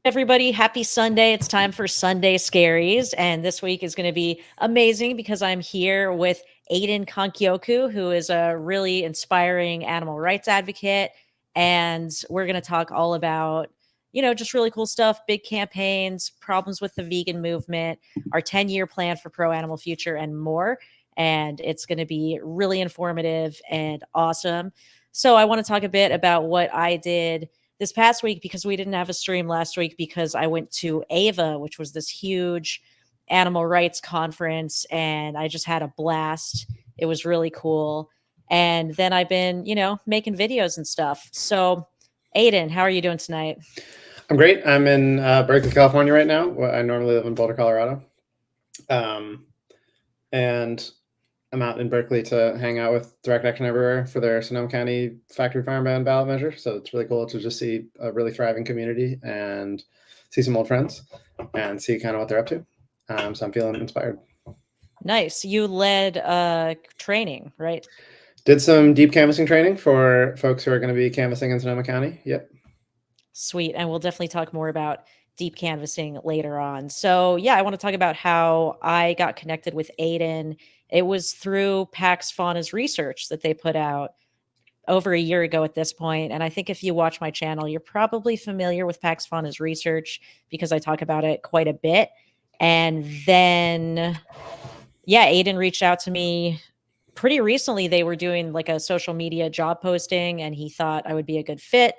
Everybody, happy Sunday. It's time for Sunday Scaries. And this week is going to be amazing because I'm here with Aidan Kankyoku, who is a really inspiring animal rights advocate. And we're going to talk all about, just really cool stuff, big campaigns, problems with the vegan movement, our 10-year plan for pro animal future, and more. And it's going to be really informative and awesome. So I want to talk a bit about what I did this past week because we didn't have a stream last week because I went to AVA, which was this huge animal rights conference, and I just had a blast. It was really cool. And then I've been, making videos and stuff. So, Aidan, how are you doing tonight? I'm great. I'm in Berkeley, California right now. I normally live in Boulder, Colorado. And I'm out in Berkeley to hang out with Direct Action Everywhere for their Sonoma County factory farm ban ballot measure. So it's really cool to just see a really thriving community and see some old friends and see kind of what they're up to. So I'm feeling inspired. Nice. You led training, right? Did some deep canvassing training for folks who are going to be canvassing in Sonoma County. Yep. Sweet. And we'll definitely talk more about deep canvassing later on. So, yeah, I want to talk about how I got connected with Aidan. It was through Pax Fauna's research that they put out over a year ago at this point. And I think if you watch my channel, you're probably familiar with Pax Fauna's research because I talk about it quite a bit. And then, yeah, Aidan reached out to me pretty recently. They were doing like a social media job posting, and he thought I would be a good fit.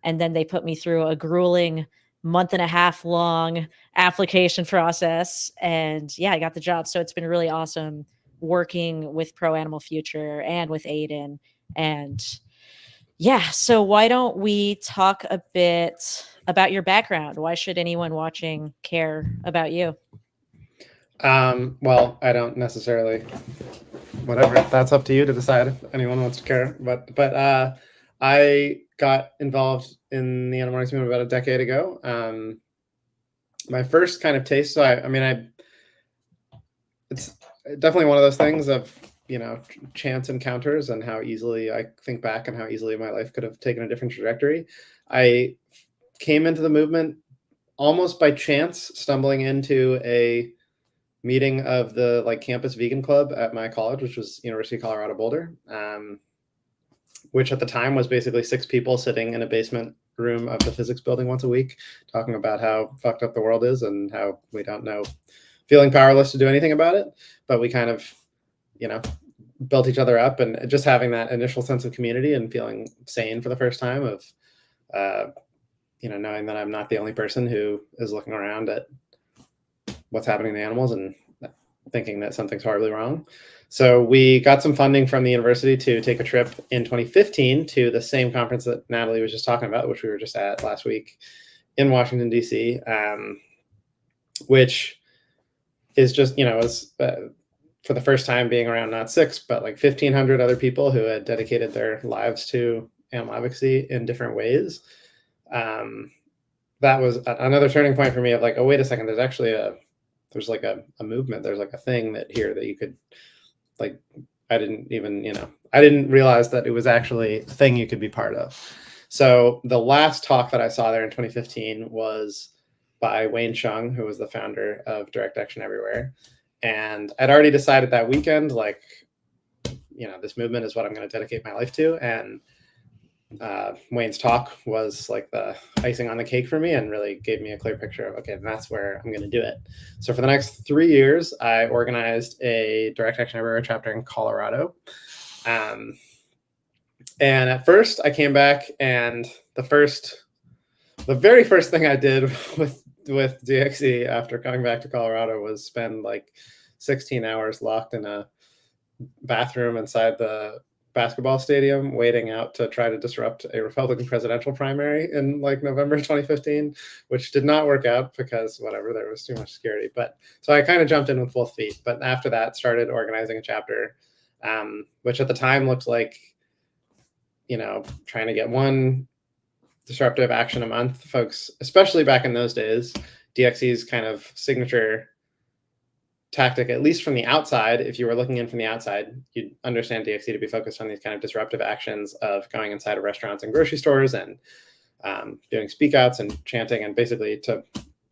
And then they put me through a grueling month and a half long application process. And yeah, I got the job. So it's been really awesome working with Pro Animal Future and with Aidan. And yeah, so why don't we talk a bit about your background? Why should anyone watching care about you? Well, I don't necessarily. Whatever, that's up to you to decide if anyone wants to care. But I got involved in the animal rights movement about a decade ago. My first kind of taste. So it's definitely one of those things of chance encounters and how easily I think back and how easily my life could have taken a different trajectory. I came into the movement almost by chance, stumbling into a meeting of the campus vegan club at my college, which was University of Colorado Boulder, which at the time was basically 6 people sitting in a basement room of the physics building once a week, talking about how fucked up the world is and how we don't know, feeling powerless to do anything about it. But we kind of, built each other up, and just having that initial sense of community and feeling sane for the first time of, knowing that I'm not the only person who is looking around at what's happening to animals and thinking that something's horribly wrong. So we got some funding from the university to take a trip in 2015 to the same conference that Natalie was just talking about, which we were just at last week in Washington, D.C., which is just, was for the first time being around not 6, but 1,500 other people who had dedicated their lives to animal advocacy in different ways. That was another turning point for me of oh, wait a second, there's actually a movement, there's a thing that here that you could I didn't realize that it was actually a thing you could be part of. So the last talk that I saw there in 2015 was by Wayne Chung, who was the founder of Direct Action Everywhere. And I'd already decided that weekend, this movement is what I'm going to dedicate my life to. And Wayne's talk was the icing on the cake for me and really gave me a clear picture of, okay, that's where I'm going to do it. So for the next 3 years, I organized a Direct Action Everywhere chapter in Colorado. And at first I came back, and the very first thing I did with DXE after coming back to Colorado was spend 16 hours locked in a bathroom inside the basketball stadium waiting out to try to disrupt a Republican presidential primary in November 2015, which did not work out because whatever, there was too much security. But so I kind of jumped in with both feet. But after that, started organizing a chapter, which at the time looked like, trying to get one disruptive action a month. Folks, especially back in those days, DXE's kind of signature tactic, at least from the outside, if you were looking in from the outside, you'd understand DXE to be focused on these kind of disruptive actions of going inside of restaurants and grocery stores and doing speak outs and chanting, and basically to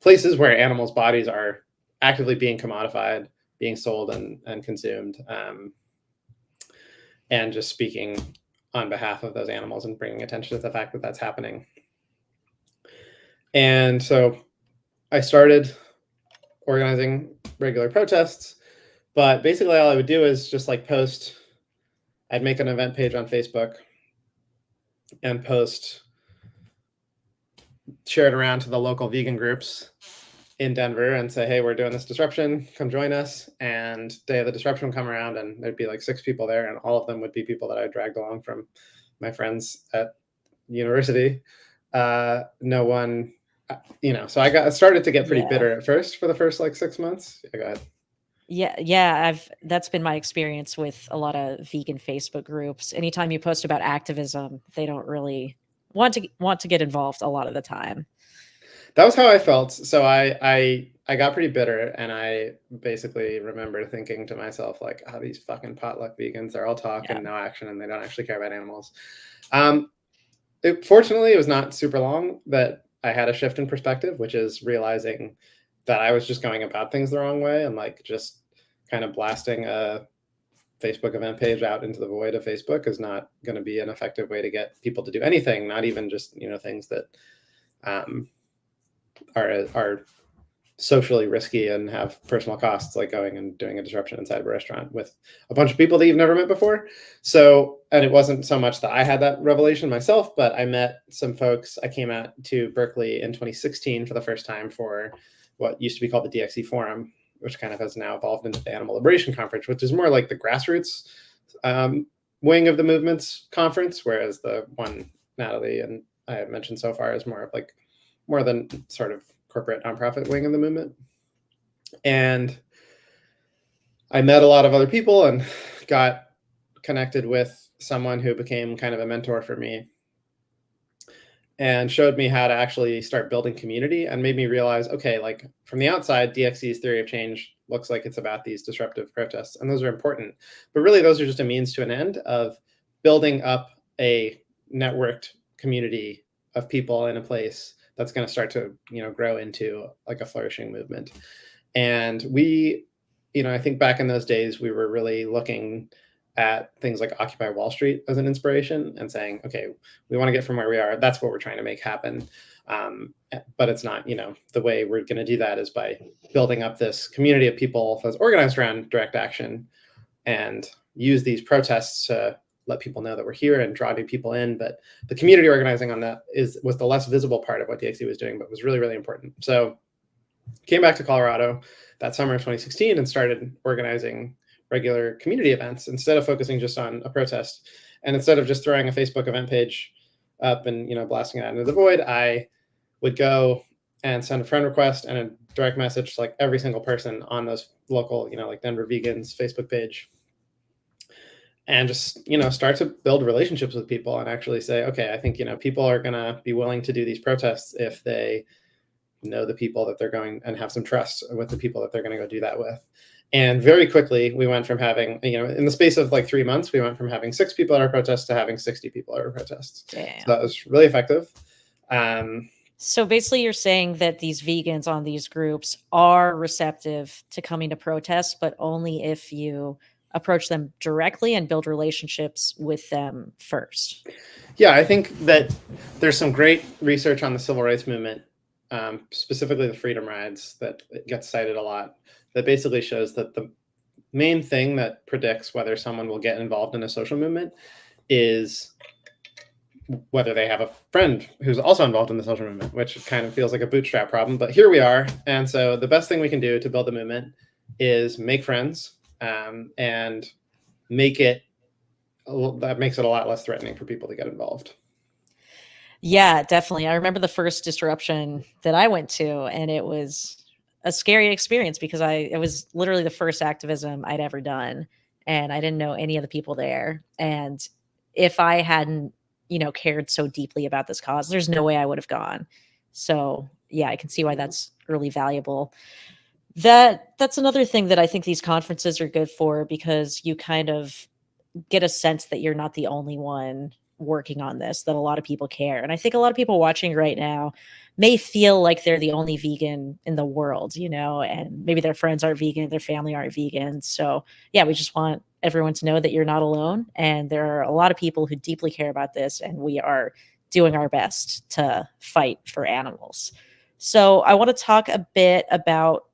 places where animals' bodies are actively being commodified, being sold and consumed, and just speaking on behalf of those animals and bringing attention to the fact that that's happening. And so I started organizing regular protests, but basically all I would do is just like post. I'd make an event page on Facebook and post, share it around to the local vegan groups in Denver and say, hey, we're doing this disruption, come join us. And day of the disruption would come around and there'd be like 6 people there, and all of them would be people that I dragged along from my friends at university. No one, so I started to get pretty bitter at first for the first like 6 months. Yeah, go ahead. Yeah, that's been my experience with a lot of vegan Facebook groups. Anytime you post about activism, they don't really want to get involved a lot of the time. That was how I felt. So I got pretty bitter, and I basically remember thinking to myself, like, oh, these fucking potluck vegans, they're all talk and no action, and they don't actually care about animals. Fortunately, it was not super long that I had a shift in perspective, which is realizing that I was just going about things the wrong way, and like just kind of blasting a Facebook event page out into the void of Facebook is not going to be an effective way to get people to do anything, not even just, things that are socially risky and have personal costs, like going and doing a disruption inside of a restaurant with a bunch of people that you've never met before. So, and it wasn't so much that I had that revelation myself, but I met some folks. I came out to Berkeley in 2016 for the first time for what used to be called the DXE Forum, which kind of has now evolved into the Animal Liberation Conference, which is more like the grassroots wing of the movement's conference, whereas the one Natalie and I have mentioned so far is more than sort of corporate nonprofit wing of the movement. And I met a lot of other people and got connected with someone who became kind of a mentor for me and showed me how to actually start building community, and made me realize, okay, like from the outside, DXE's theory of change looks like it's about these disruptive protests, and those are important, but really those are just a means to an end of building up a networked community of people in a place that's going to start to, grow into like a flourishing movement. And we, I think back in those days, we were really looking at things like Occupy Wall Street as an inspiration and saying, okay, we want to get from where we are. That's what we're trying to make happen. But it's not, the way we're going to do that is by building up this community of people that's organized around direct action and use these protests to let people know that we're here and draw new people in. But the community organizing on that was the less visible part of what DXE was doing, but was really, really important. So came back to Colorado that summer of 2016 and started organizing regular community events instead of focusing just on a protest. And instead of just throwing a Facebook event page up and, blasting it out into the void, I would go and send a friend request and a direct message to like every single person on those local, like Denver Vegans Facebook page, and just, start to build relationships with people and actually say, okay, I think, people are going to be willing to do these protests if they know the people that they're going and have some trust with the people that they're going to go do that with. And very quickly, we went from having, in the space of like 3 months, we went from having 6 people at our protests to having 60 people at our protests. Damn. So that was really effective. So basically you're saying that these vegans on these groups are receptive to coming to protests, but only if you approach them directly and build relationships with them first. Yeah, I think that there's some great research on the civil rights movement, specifically the freedom rides, that gets cited a lot, that basically shows that the main thing that predicts whether someone will get involved in a social movement is whether they have a friend who's also involved in the social movement, which kind of feels like a bootstrap problem, but here we are. And so the best thing we can do to build the movement is make friends, and that makes it a lot less threatening for people to get involved. Yeah, definitely. I remember the first disruption that I went to, and it was a scary experience because it was literally the first activism I'd ever done, and I didn't know any of the people there. And if I hadn't, cared so deeply about this cause, there's no way I would have gone. So yeah, I can see why that's really valuable. That's another thing that I think these conferences are good for, because you kind of get a sense that you're not the only one working on this, that a lot of people care. And I think a lot of people watching right now may feel like they're the only vegan in the world, and maybe their friends aren't vegan, their family aren't vegan. So yeah, we just want everyone to know that you're not alone. And there are a lot of people who deeply care about this, and we are doing our best to fight for animals. So I want to talk a bit about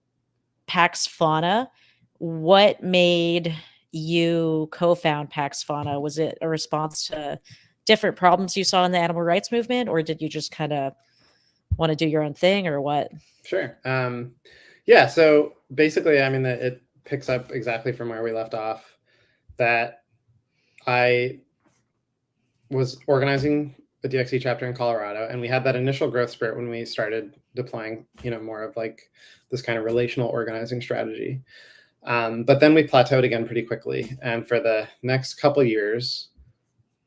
Pax Fauna. What made you co-found Pax Fauna? Was it a response to different problems you saw in the animal rights movement, or did you just kind of want to do your own thing, or what? Sure. Yeah. So basically, I mean, it picks up exactly from where we left off. That I was organizing the DXE chapter in Colorado, and we had that initial growth spurt when we started deploying, more of like this kind of relational organizing strategy. But then we plateaued again pretty quickly, and for the next couple years,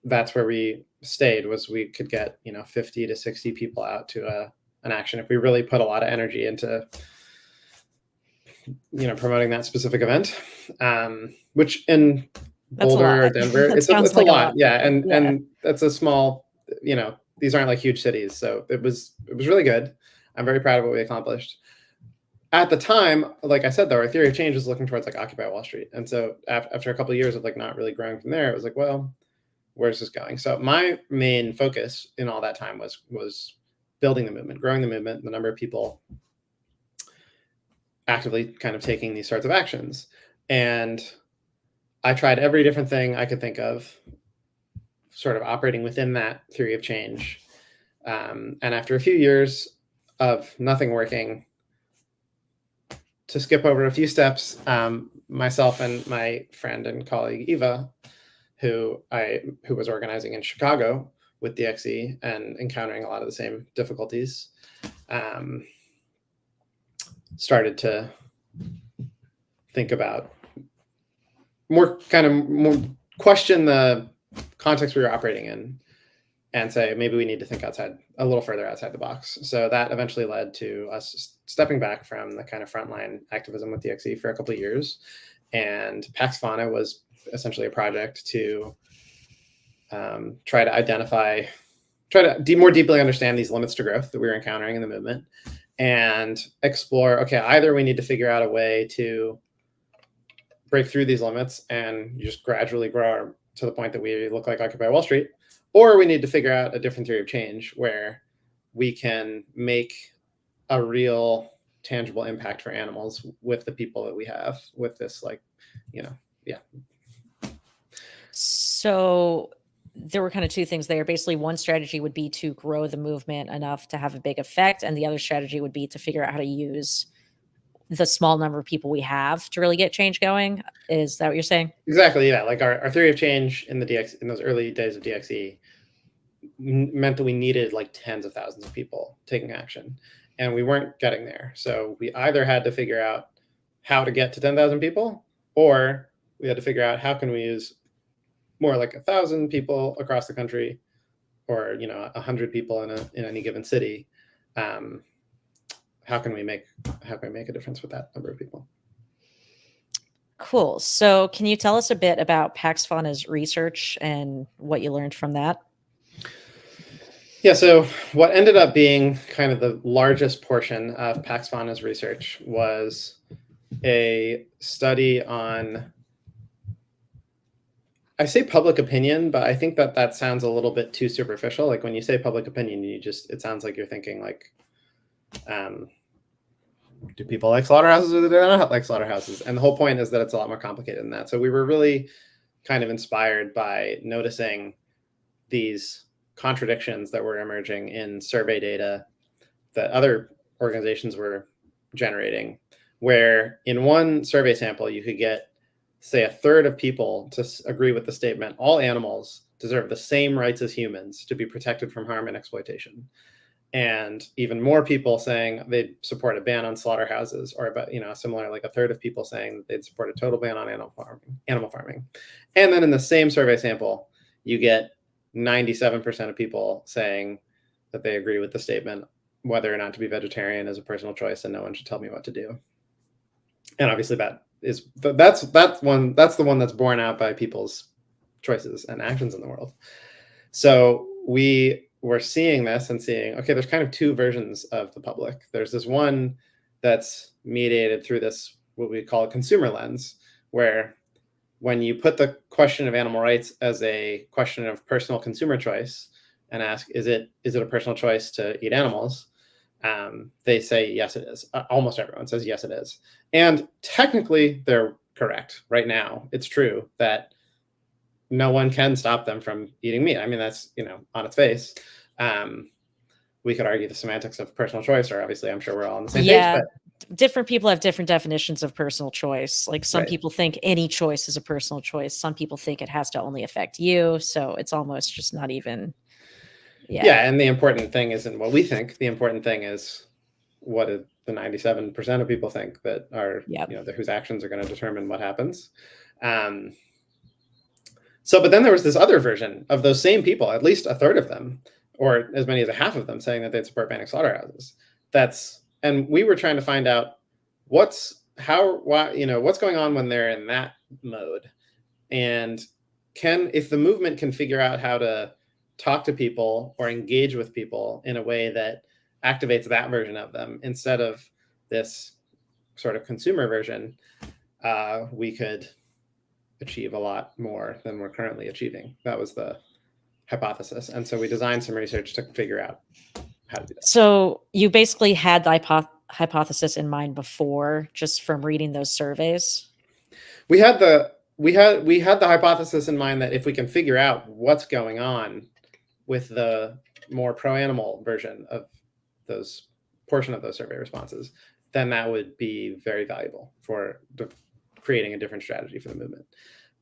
that's where we stayed. Was we could get 50 to 60 people out to an action if we really put a lot of energy into promoting that specific event, which in Boulder or Denver, it's a lot. Yeah. And that's a small, these aren't like huge cities. So it was really good. I'm very proud of what we accomplished. At the time, like I said, though, our theory of change was looking towards like Occupy Wall Street. And so after a couple of years of like not really growing from there, it was like, well, where's this going? So my main focus in all that time was building the movement, growing the movement, the number of people actively kind of taking these sorts of actions. And I tried every different thing I could think of, sort of operating within that theory of change. And after a few years of nothing working, to skip over a few steps, myself and my friend and colleague Eva, who was organizing in Chicago with DXE and encountering a lot of the same difficulties, started to think about more question the context we were operating in and say, maybe we need to think a little further outside the box. So that eventually led to us stepping back from the kind of frontline activism with DXE for a couple of years. And Pax Fauna was essentially a project to try to more deeply understand these limits to growth that we were encountering in the movement and explore, okay, either we need to figure out a way to break through these limits and just gradually grow to the point that we look like Occupy Wall Street, or we need to figure out a different theory of change where we can make a real tangible impact for animals with the people that we have with this, yeah. So there were kind of two things there. Basically, one strategy would be to grow the movement enough to have a big effect, and the other strategy would be to figure out how to use the small number of people we have to really get change going. Is that what you're saying? Exactly. Yeah. Like our theory of change in those early days of DXE meant that we needed like tens of thousands of people taking action, and we weren't getting there. So we either had to figure out how to get to 10,000 people, or we had to figure out how can we use more like 1,000 people across the country, or 100 people in any given city. How can we make a difference with that number of people? Cool. So can you tell us a bit about Pax Fauna's research and what you learned from that? Yeah, so what ended up being kind of the largest portion of Pax Fauna's research was a study on, I say public opinion, but I think that sounds a little bit too superficial. Like when you say public opinion, it sounds like you're thinking like, do people like slaughterhouses or do they not like slaughterhouses? And the whole point is that it's a lot more complicated than that. So we were really kind of inspired by noticing these contradictions that were emerging in survey data that other organizations were generating, where in one survey sample, you could get, say, a third of people to agree with the statement, all animals deserve the same rights as humans to be protected from harm and exploitation. And even more people saying they'd support a ban on slaughterhouses, or about, similar, like a third of people saying that they'd support a total ban on animal farming. And then in the same survey sample, you get 97% of people saying that they agree with the statement, whether or not to be vegetarian is a personal choice and no one should tell me what to do. And obviously that's the one that's borne out by people's choices and actions in the world. So we were seeing this and seeing, okay, there's kind of two versions of the public. There's this one that's mediated through this, what we call a consumer lens, where when you put the question of animal rights as a question of personal consumer choice and ask, is it a personal choice to eat animals? They say, yes, it is. Almost everyone says, yes, it is. And technically, they're correct. Right now, it's true that no one can stop them from eating meat. I mean, that's, on its face. We could argue the semantics of personal choice, or obviously, I'm sure we're all on the same page, Yeah. but Different people have different definitions of personal choice. Like some right. people think any choice is a personal choice. Some people think it has to only affect you. So it's almost just not even. Yeah. And the important thing isn't what we think. The important thing is what the 97% of people think that are, whose actions are going to determine what happens. But then there was this other version of those same people, at least a third of them, or as many as a half of them, saying that they'd support banning slaughterhouses. And we were trying to find out what's going on when they're in that mode, and if the movement can figure out how to talk to people or engage with people in a way that activates that version of them instead of this sort of consumer version, we could achieve a lot more than we're currently achieving. That was the hypothesis. And so we designed some research to figure out how to do that. So you basically had the hypothesis in mind before, just from reading those surveys? We had the hypothesis in mind that if we can figure out what's going on with the more pro-animal version of those portion of those survey responses, then that would be very valuable for creating a different strategy for the movement.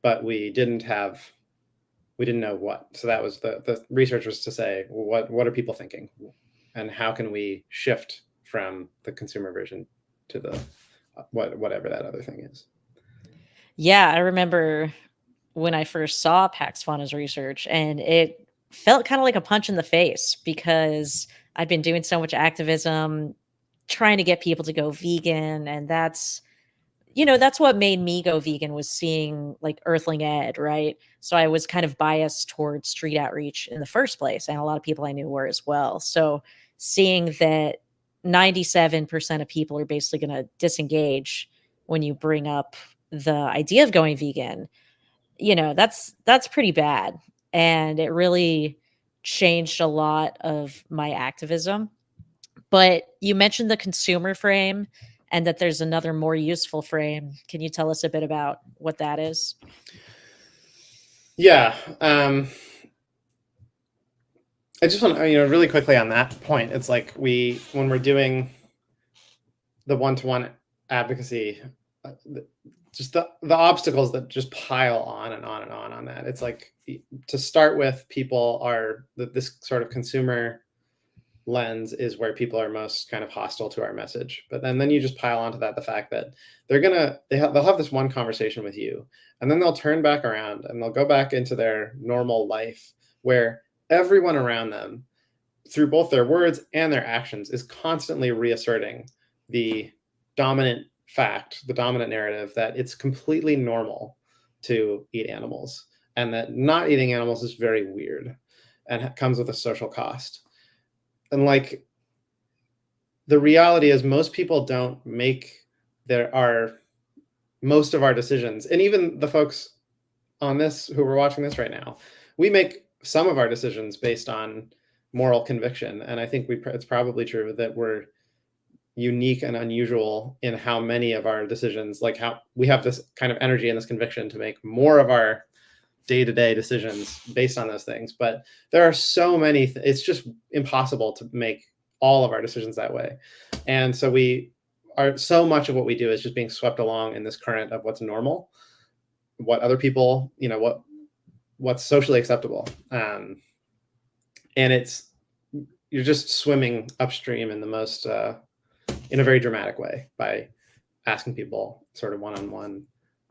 But we didn't know what. So that was the research was to say, well, what are people thinking? And how can we shift from the consumer version to the whatever that other thing is? Yeah, I remember when I first saw Pax Fauna's research, and it felt kind of like a punch in the face because I'd been doing so much activism, trying to get people to go vegan, and that's what made me go vegan, was seeing like Earthling Ed, right? So I was kind of biased towards street outreach in the first place, and a lot of people I knew were as well. So seeing that 97% of people are basically going to disengage when you bring up the idea of going vegan, that's pretty bad. And it really changed a lot of my activism. But you mentioned the consumer frame and that there's another more useful frame. Can you tell us a bit about what that is? Yeah. I just want to, really quickly on that point, it's like when we're doing the one-to-one advocacy, just the obstacles that just pile on and on and on that. It's like, to start with, people are this sort of consumer lens is where people are most kind of hostile to our message. But then you just pile onto that the fact that they'll have this one conversation with you, and then they'll turn back around and they'll go back into their normal life where everyone around them, through both their words and their actions, is constantly reasserting the dominant fact, the dominant narrative, that it's completely normal to eat animals and that not eating animals is very weird and comes with a social cost. And like, the reality is most people don't make most of our decisions. And even the folks on this who are watching this right now, we make some of our decisions based on moral conviction. And I think it's probably true that we're unique and unusual in how many of our decisions, like how we have this kind of energy and this conviction to make more of our day-to-day decisions based on those things. But there are so many, it's just impossible to make all of our decisions that way. And so so much of what we do is just being swept along in this current of what's normal, what other people, what's socially acceptable. And you're just swimming upstream in the most, in a very dramatic way, by asking people sort of one-on-one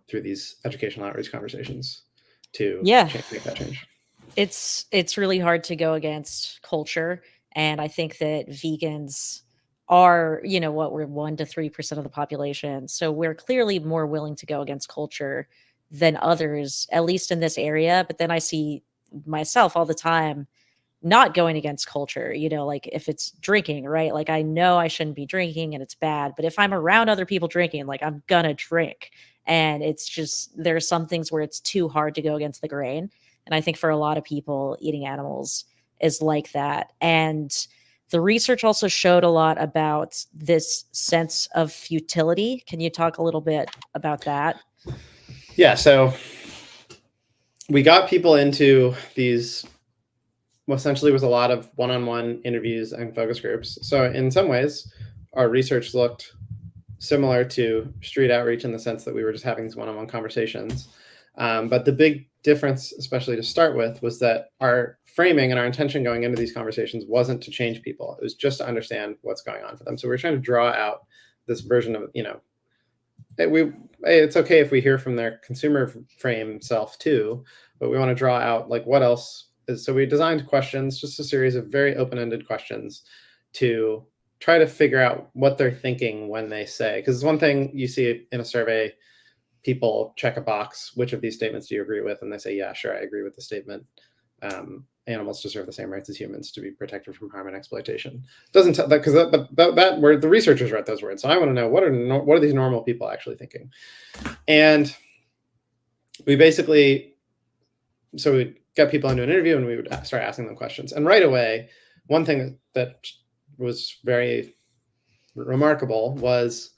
through these educational outreach conversations to make that change. It's really hard to go against culture. And I think that vegans are, what, we're 1% to 3% of the population. So we're clearly more willing to go against culture than others, at least in this area. But then I see myself all the time, not going against culture, like if it's drinking, right? Like I know I shouldn't be drinking and it's bad, but if I'm around other people drinking, like I'm gonna drink. And it's just, there's some things where it's too hard to go against the grain. And I think for a lot of people, eating animals is like that. And the research also showed a lot about this sense of futility. Can you talk a little bit about that? Yeah. So we got people into these, well, essentially was a lot of one-on-one interviews and focus groups. So in some ways, our research looked similar to street outreach in the sense that we were just having these one-on-one conversations. But the big difference, especially to start with, was that our framing and our intention going into these conversations wasn't to change people. It was just to understand what's going on for them. So we were trying to draw out this version of, it's okay if we hear from their consumer frame self too, but we want to draw out like what else is. So we designed questions, just a series of very open-ended questions to try to figure out what they're thinking when they say, because it's one thing you see in a survey, people check a box, which of these statements do you agree with? And they say, yeah, sure, I agree with the statement. Animals deserve the same rights as humans to be protected from harm and exploitation. Doesn't tell that, because that word, the researchers wrote those words. So I want to know what are these normal people actually thinking? And we basically, so we got people into an interview and we would start asking them questions. And right away, one thing that was very remarkable was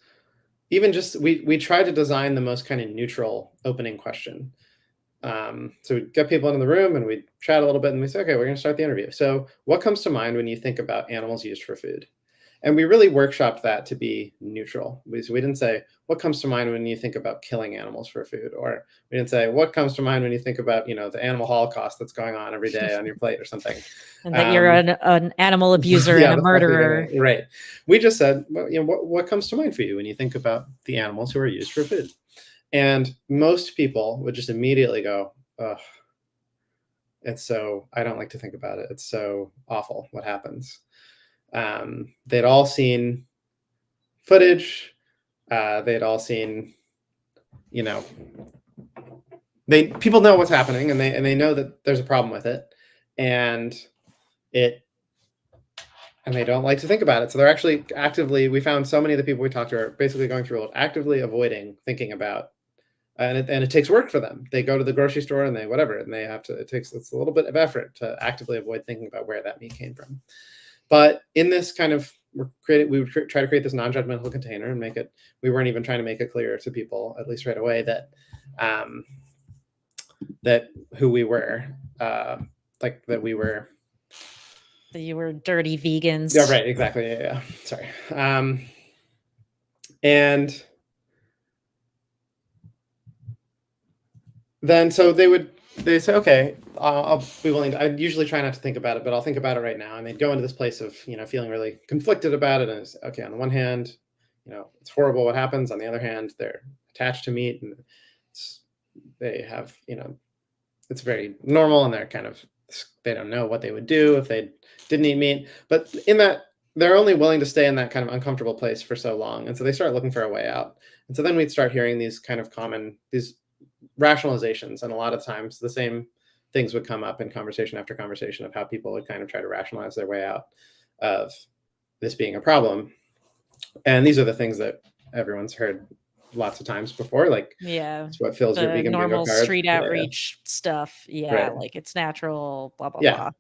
even just we tried to design the most kind of neutral opening question. So we'd get people into the room and we'd chat a little bit and we say, okay, we're going to start the interview. So what comes to mind when you think about animals used for food? And we really workshopped that to be neutral. We didn't say, what comes to mind when you think about killing animals for food? Or we didn't say, what comes to mind when you think about, the animal holocaust that's going on every day on your plate or something. And that you're an animal abuser and a murderer. Right. We just said, well, what comes to mind for you when you think about the animals who are used for food? And most people would just immediately go, oh, I don't like to think about it. It's so awful what happens. They'd all seen footage. They'd all seen, people know what's happening and they know that there's a problem with it, and they don't like to think about it. So they're actually actively, we found so many of the people we talked to are basically going through actively avoiding thinking about, and it takes work for them. They go to the grocery store and they have to, it's a little bit of effort to actively avoid thinking about where that meat came from. But in this kind of, we would try to create this non-judgmental container and make it, we weren't even trying to make it clear to people, at least right away, that who we were, that you were dirty vegans. Yeah, right, exactly. Yeah. Sorry. And then so they say, okay, I'll be willing to, I usually try not to think about it, but I'll think about it right now. And they'd go into this place of, feeling really conflicted about it. And it's okay, on the one hand, it's horrible what happens. On the other hand, they're attached to meat and they have, it's very normal and they don't know what they would do if they didn't eat meat. But in that, they're only willing to stay in that kind of uncomfortable place for so long. And so they start looking for a way out. And so then we'd start hearing these kind of these rationalizations. And a lot of times the same things would come up in conversation after conversation of how people would kind of try to rationalize their way out of this being a problem. And these are the things that everyone's heard lots of times before, like, yeah, it's what fills your vegan normal bingo card. Street outreach stuff. Yeah, right. Like it's natural, blah, blah, blah.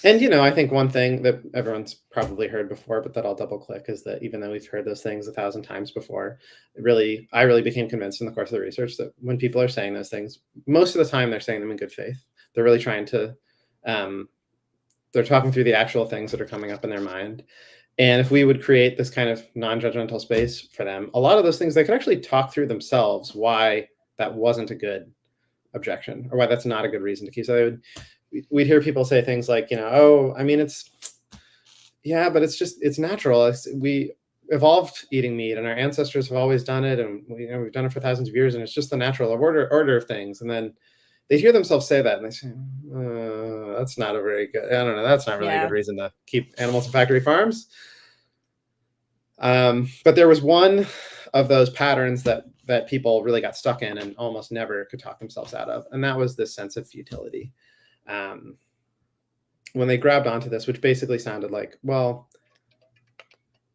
And, I think one thing that everyone's probably heard before, but that I'll double click, is that even though we've heard those things 1,000 times before, I really became convinced in the course of the research that when people are saying those things, most of the time they're saying them in good faith. They're really trying to, they're talking through the actual things that are coming up in their mind. And if we would create this kind of non-judgmental space for them, a lot of those things, they could actually talk through themselves why that wasn't a good objection or why that's not a good reason to keep. So we'd hear people say things like, oh, I mean, but it's natural. We evolved eating meat and our ancestors have always done it. And we've done it for thousands of years and it's just the natural order of things. And then they hear themselves say that and they say, that's not a very good, I don't know, that's not really a good reason to keep animals in factory farms. But there was one of those patterns that people really got stuck in and almost never could talk themselves out of. And that was this sense of futility. um, when they grabbed onto this, which basically sounded like, well,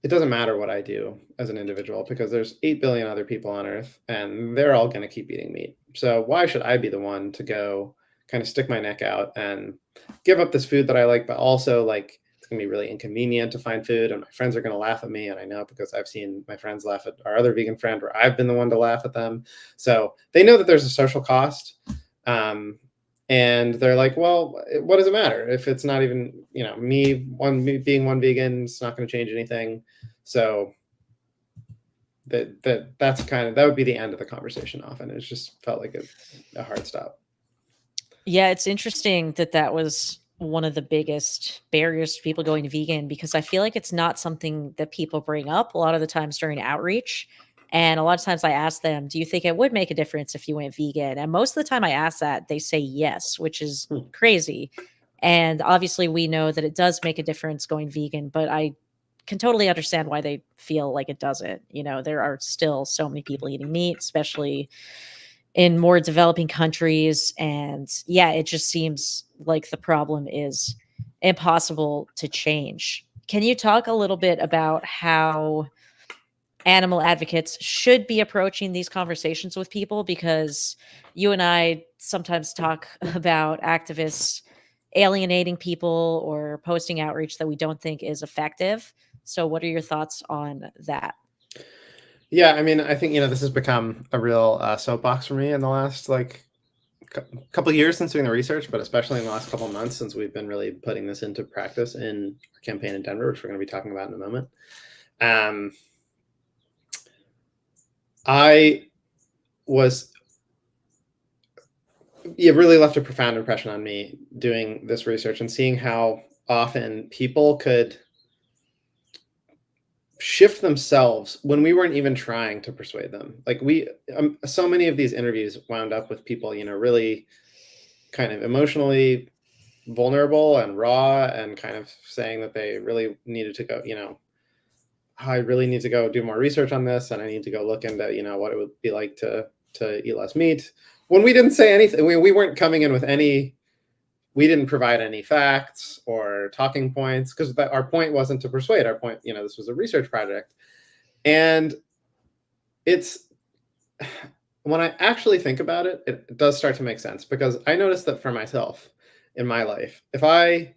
it doesn't matter what I do as an individual because there's 8 billion other people on Earth and they're all going to keep eating meat. So why should I be the one to go kind of stick my neck out and give up this food that I like, but also like it's going to be really inconvenient to find food and my friends are going to laugh at me. And I know because I've seen my friends laugh at our other vegan friend where I've been the one to laugh at them. So they know that there's a social cost. And they're like, well, what does it matter if it's not even, me being one vegan, it's not going to change anything. So that's that would be the end of the conversation often. It just felt like a hard stop. Yeah, it's interesting that was one of the biggest barriers to people going vegan, because I feel like it's not something that people bring up a lot of the times during outreach. And a lot of times I ask them, do you think it would make a difference if you went vegan? And most of the time I ask that, they say yes, which is crazy. And obviously we know that it does make a difference going vegan, but I can totally understand why they feel like it doesn't. There are still so many people eating meat, especially in more developing countries. And yeah, it just seems like the problem is impossible to change. Can you talk a little bit about how animal advocates should be approaching these conversations with people? Because you and I sometimes talk about activists alienating people or posting outreach that we don't think is effective. So what are your thoughts on that? Yeah, I mean, I think this has become a real soapbox for me in the last couple of years since doing the research, but especially in the last couple of months since we've been really putting this into practice in our campaign in Denver, which we're going to be talking about in a moment. It really left a profound impression on me doing this research and seeing how often people could shift themselves when we weren't even trying to persuade them. Like so many of these interviews wound up with people, really kind of emotionally vulnerable and raw and kind of saying that they really needed to go, I really need to go do more research on this and I need to go look into, what it would be like to eat less meat. When we didn't say anything, we weren't coming in with we didn't provide any facts or talking points because our point wasn't to persuade. Our point, this was a research project. And when I actually think about it, it does start to make sense because I noticed that for myself in my life, if I,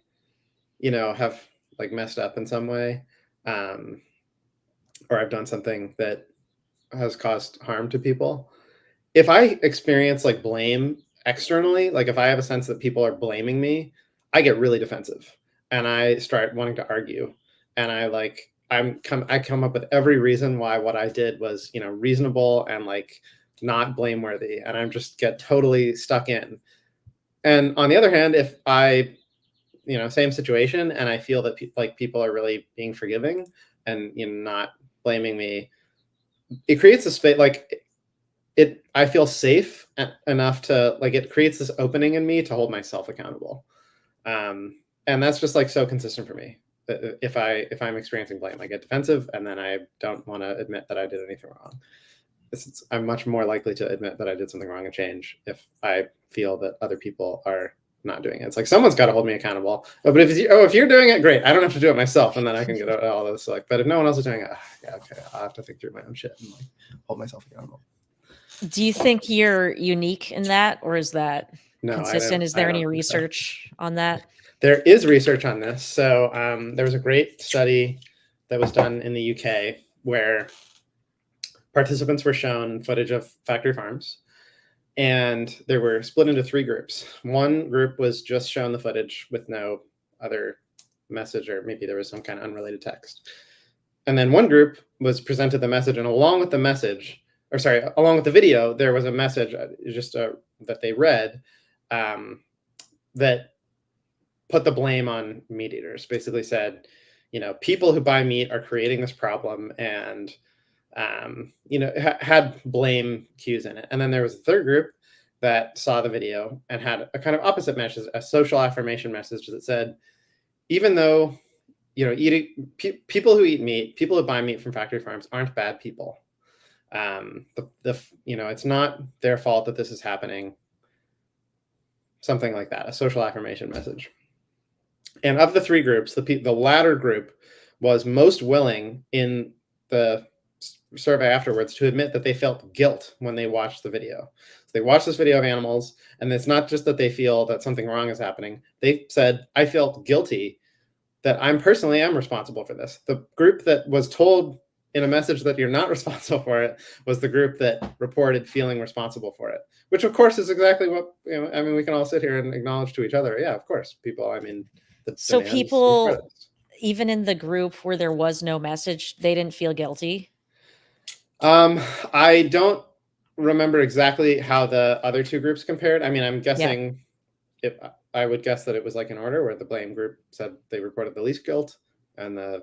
have like messed up in some way, or I've done something that has caused harm to people, if I experience like blame externally, like if I have a sense that people are blaming me, I get really defensive and I start wanting to argue. And I come up with every reason why what I did was, reasonable and like not blameworthy. And I'm just get totally stuck in. And on the other hand, if I, same situation and I feel that people are really being forgiving and, not blaming me, it creates a space I feel safe enough to it creates this opening in me to hold myself accountable. And that's just so consistent for me. If I'm experiencing blame, I get defensive and then I don't want to admit that I did anything wrong. I'm much more likely to admit that I did something wrong and change if I feel that other people are not doing it. It's like someone's got to hold me accountable. But if you're doing it, great. I don't have to do it myself, and then I can get all this. But if no one else is doing it, yeah, okay, I'll have to think through my own shit and hold myself accountable. Do you think you're unique in that, or is that consistent? Is there any research on that? There is research on this. So there was a great study that was done in the UK where participants were shown footage of factory farms, and they were split into 3 groups. One group was just shown the footage with no other message, or maybe there was some kind of unrelated text. And then one group was presented the message, and along with the video, there was a message that they read that put the blame on meat eaters. Basically said, people who buy meat are creating this problem, and had blame cues in it. And then there was a third group that saw the video and had a kind of opposite message, a social affirmation message that said, even though people who eat meat, people who buy meat from factory farms aren't bad people. It's not their fault that this is happening. something like that, a social affirmation message. And of the three groups, the latter group was most willing in the survey afterwards to admit that they felt guilt when they watched the video. So they watched this video of animals, and it's not just that they feel that something wrong is happening. They said, I felt guilty that I'm personally am responsible for this. The group that was told in a message that you're not responsible for it was the group that reported feeling responsible for it, which of course is exactly what, I mean, we can all sit here and acknowledge to each other. Yeah, of course, people, I mean, the So demands are part of people, this. even in the group where there was no message, they didn't feel guilty. I don't remember exactly how the other two groups compared. I mean, I'm guessing if I would guess that it was like an order where the blame group said they reported the least guilt, and the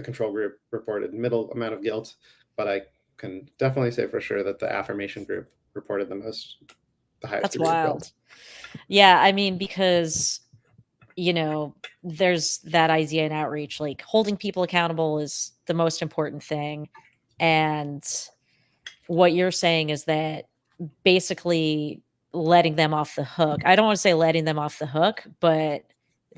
control group reported middle amount of guilt. But I can definitely say for sure that the affirmation group reported the highest That's degree of guilt. wild. Yeah, I mean, because there's that idea in outreach, like holding people accountable is the most important thing. And what you're saying is that basically letting them off the hook. I don't want to say letting them off the hook, but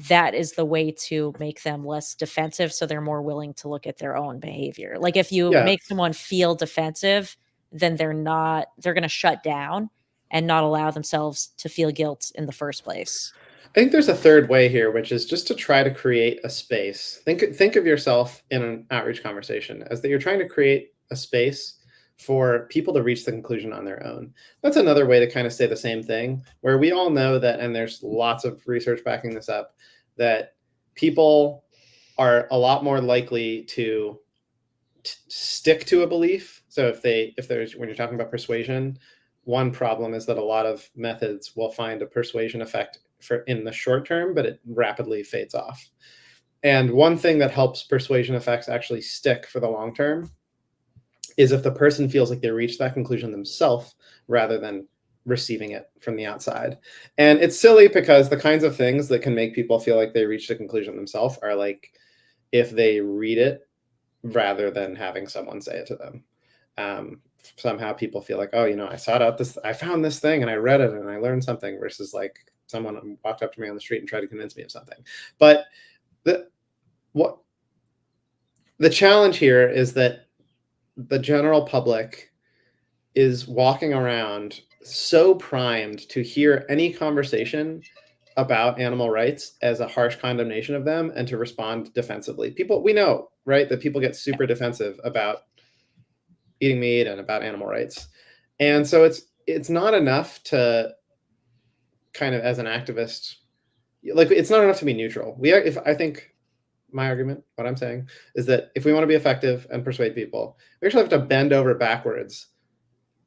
that is the way to make them less defensive so they're more willing to look at their own behavior. Like if you Yeah, make someone feel defensive, then they're going to shut down and not allow themselves to feel guilt in the first place. I think there's a third way here, which is just to try to create a space. Think of yourself in an outreach conversation as that you're trying to create a space for people to reach the conclusion on their own. That's another way to kind of say the same thing, where we all know that, and there's lots of research backing this up, that people are a lot more likely to stick to a belief. So if there's, when you're talking about persuasion, one problem is that a lot of methods will find a persuasion effect in the short term, but it rapidly fades off. And one thing that helps persuasion effects actually stick for the long term is if the person feels like they reached that conclusion themselves rather than receiving it from the outside. And it's silly because the kinds of things that can make people feel like they reached a conclusion themselves are like if they read it rather than having someone say it to them. Somehow people feel like, oh, I found this thing and I read it and I learned something, versus like someone walked up to me on the street and tried to convince me of something. But the challenge here is that the general public is walking around so primed to hear any conversation about animal rights as a harsh condemnation of them and to respond defensively. We know, right, that people get super defensive about eating meat and about animal rights. And so it's not enough to kind of, as an activist, like it's not enough to be neutral. I think my argument, what I'm saying, is that if we want to be effective and persuade people, we actually have to bend over backwards,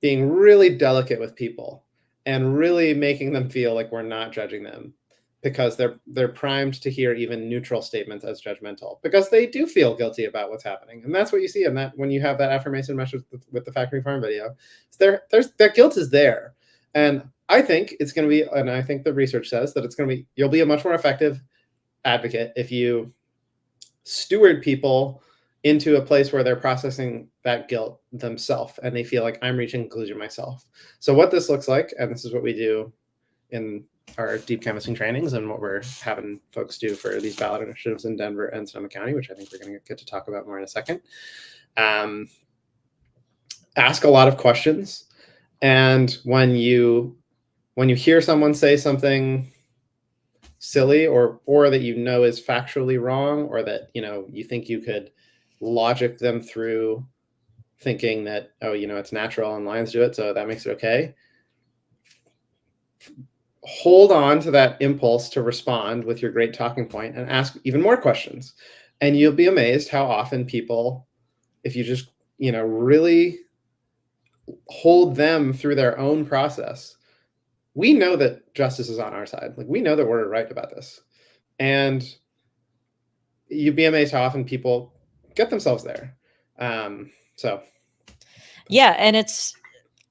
being really delicate with people and really making them feel like we're not judging them, because they're primed to hear even neutral statements as judgmental, because they do feel guilty about what's happening. And that's what you see in that when you have that affirmation message with the factory farm video. There's that guilt is there. And I think it's going to be, and I think the research says that you'll be a much more effective advocate if you steward people into a place where they're processing that guilt themselves and they feel like I'm reaching conclusion myself. So what this looks like, and this is what we do in our deep canvassing trainings and what we're having folks do for these ballot initiatives in Denver and Sonoma County, which I think we're going to get to talk about more in a second. Ask a lot of questions. And when you hear someone say something silly or that is factually wrong, or that you think you could logic them through thinking that, oh, it's natural and lions do it, so that makes it okay, hold on to that impulse to respond with your great talking point and ask even more questions. And you'll be amazed how often people, if you just really hold them through their own process, we know that justice is on our side. Like, we know that we're right about this. And you'd be amazed how often people get themselves there. Yeah, and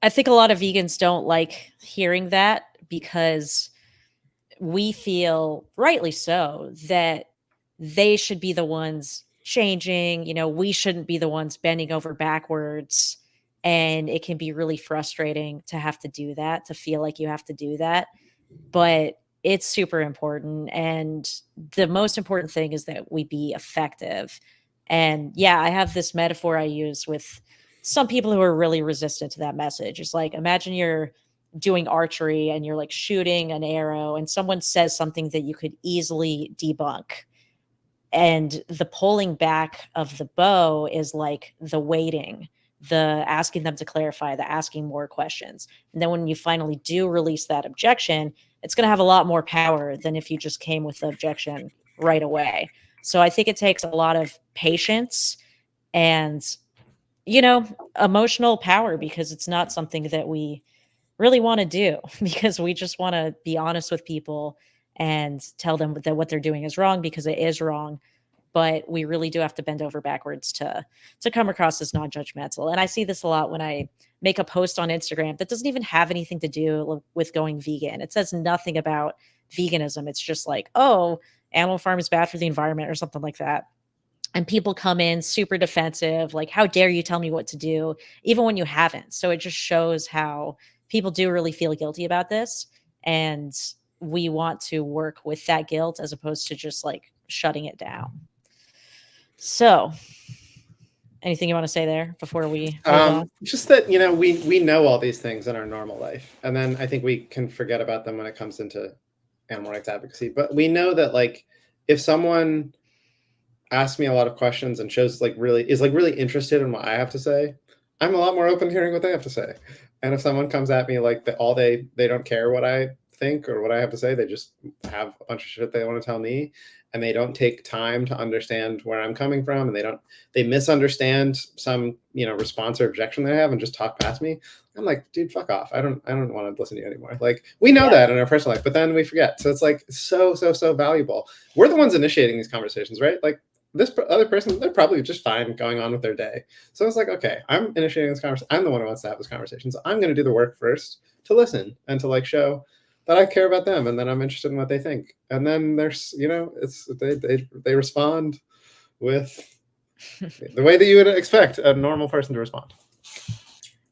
I think a lot of vegans don't like hearing that, because we feel, rightly so, that they should be the ones changing. We shouldn't be the ones bending over backwards. And it can be really frustrating to have to do that, to feel like you have to do that. but it's super important. And the most important thing is that we be effective. And yeah, I have this metaphor I use with some people who are really resistant to that message. It's like, imagine you're doing archery and you're like shooting an arrow and someone says something that you could easily debunk, and the pulling back of the bow is like the waiting, the asking them to clarify, the asking more questions. And then when you finally do release that objection, it's going to have a lot more power than if you just came with the objection right away. So I think it takes a lot of patience and, emotional power, because it's not something that we really want to do because we just want to be honest with people and tell them that what they're doing is wrong because it is wrong. But we really do have to bend over backwards to come across as non-judgmental. And I see this a lot when I make a post on Instagram that doesn't even have anything to do with going vegan. It says nothing about veganism. It's just like, oh, animal farm is bad for the environment or something like that. And people come in super defensive, like, how dare you tell me what to do, even when you haven't. So it just shows how people do really feel guilty about this. And we want to work with that guilt as opposed to just like shutting it down. So, anything you want to say there before we move on? Just that, we know all these things in our normal life, and then I think we can forget about them when it comes into animal rights advocacy. But we know that, like, if someone asks me a lot of questions and shows really interested in what I have to say, I'm a lot more open to hearing what they have to say. And if someone comes at me like they don't care what I think or what I have to say, they just have a bunch of shit they want to tell me, and they don't take time to understand where I'm coming from, and they misunderstand some response or objection they have and just talk past me. I'm like, dude, fuck off. I don't want to listen to you anymore. Like, we know that in our personal life, but then we forget. So it's like so valuable. We're the ones initiating these conversations, right? Like, this other person, they're probably just fine going on with their day. So it's like, okay, I'm initiating this conversation. I'm the one who wants to have this conversation. So I'm going to do the work first to listen and to like show that I care about them and then I'm interested in what they think. And then there's, they respond with the way that you would expect a normal person to respond.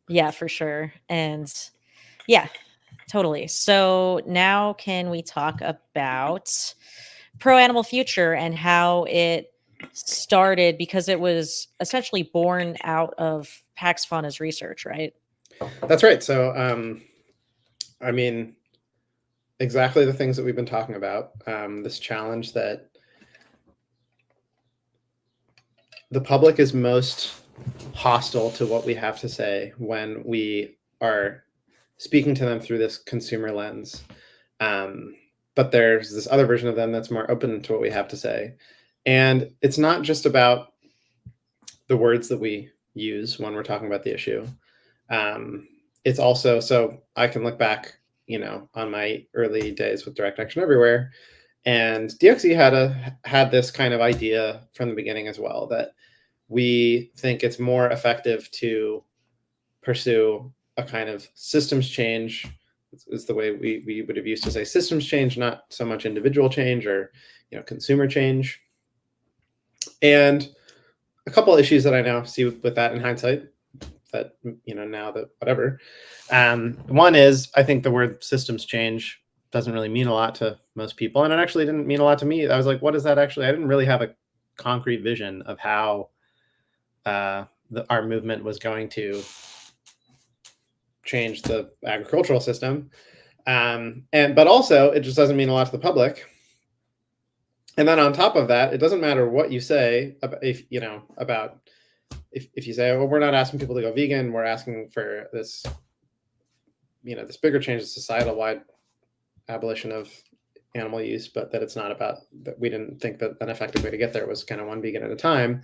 Yeah, for sure. And yeah, totally. So now can we talk about Pro Animal Future and how it started, because it was essentially born out of Pax Fauna's research, right? That's right. So, I mean, exactly the things that we've been talking about. This challenge that the public is most hostile to what we have to say when we are speaking to them through this consumer lens. But there's this other version of them that's more open to what we have to say. And it's not just about the words that we use when we're talking about the issue. It's also, so I can look back, on my early days with Direct Action Everywhere, and DXE had this kind of idea from the beginning as well, that we think it's more effective to pursue a kind of systems change. Is the way we would have used to say systems change, not so much individual change or consumer change. And a couple of issues that I now see with that in hindsight, that now that whatever. One is, I think the word systems change doesn't really mean a lot to most people, and it actually didn't mean a lot to me. I was like, what is that actually? I didn't really have a concrete vision of how our movement was going to change the agricultural system, but also it just doesn't mean a lot to the public. And then on top of that, it doesn't matter what you say if you say, well, we're not asking people to go vegan, we're asking for this this bigger change, societal wide abolition of animal use, but that it's not about that. We didn't think that an effective way to get there was kind of one vegan at a time.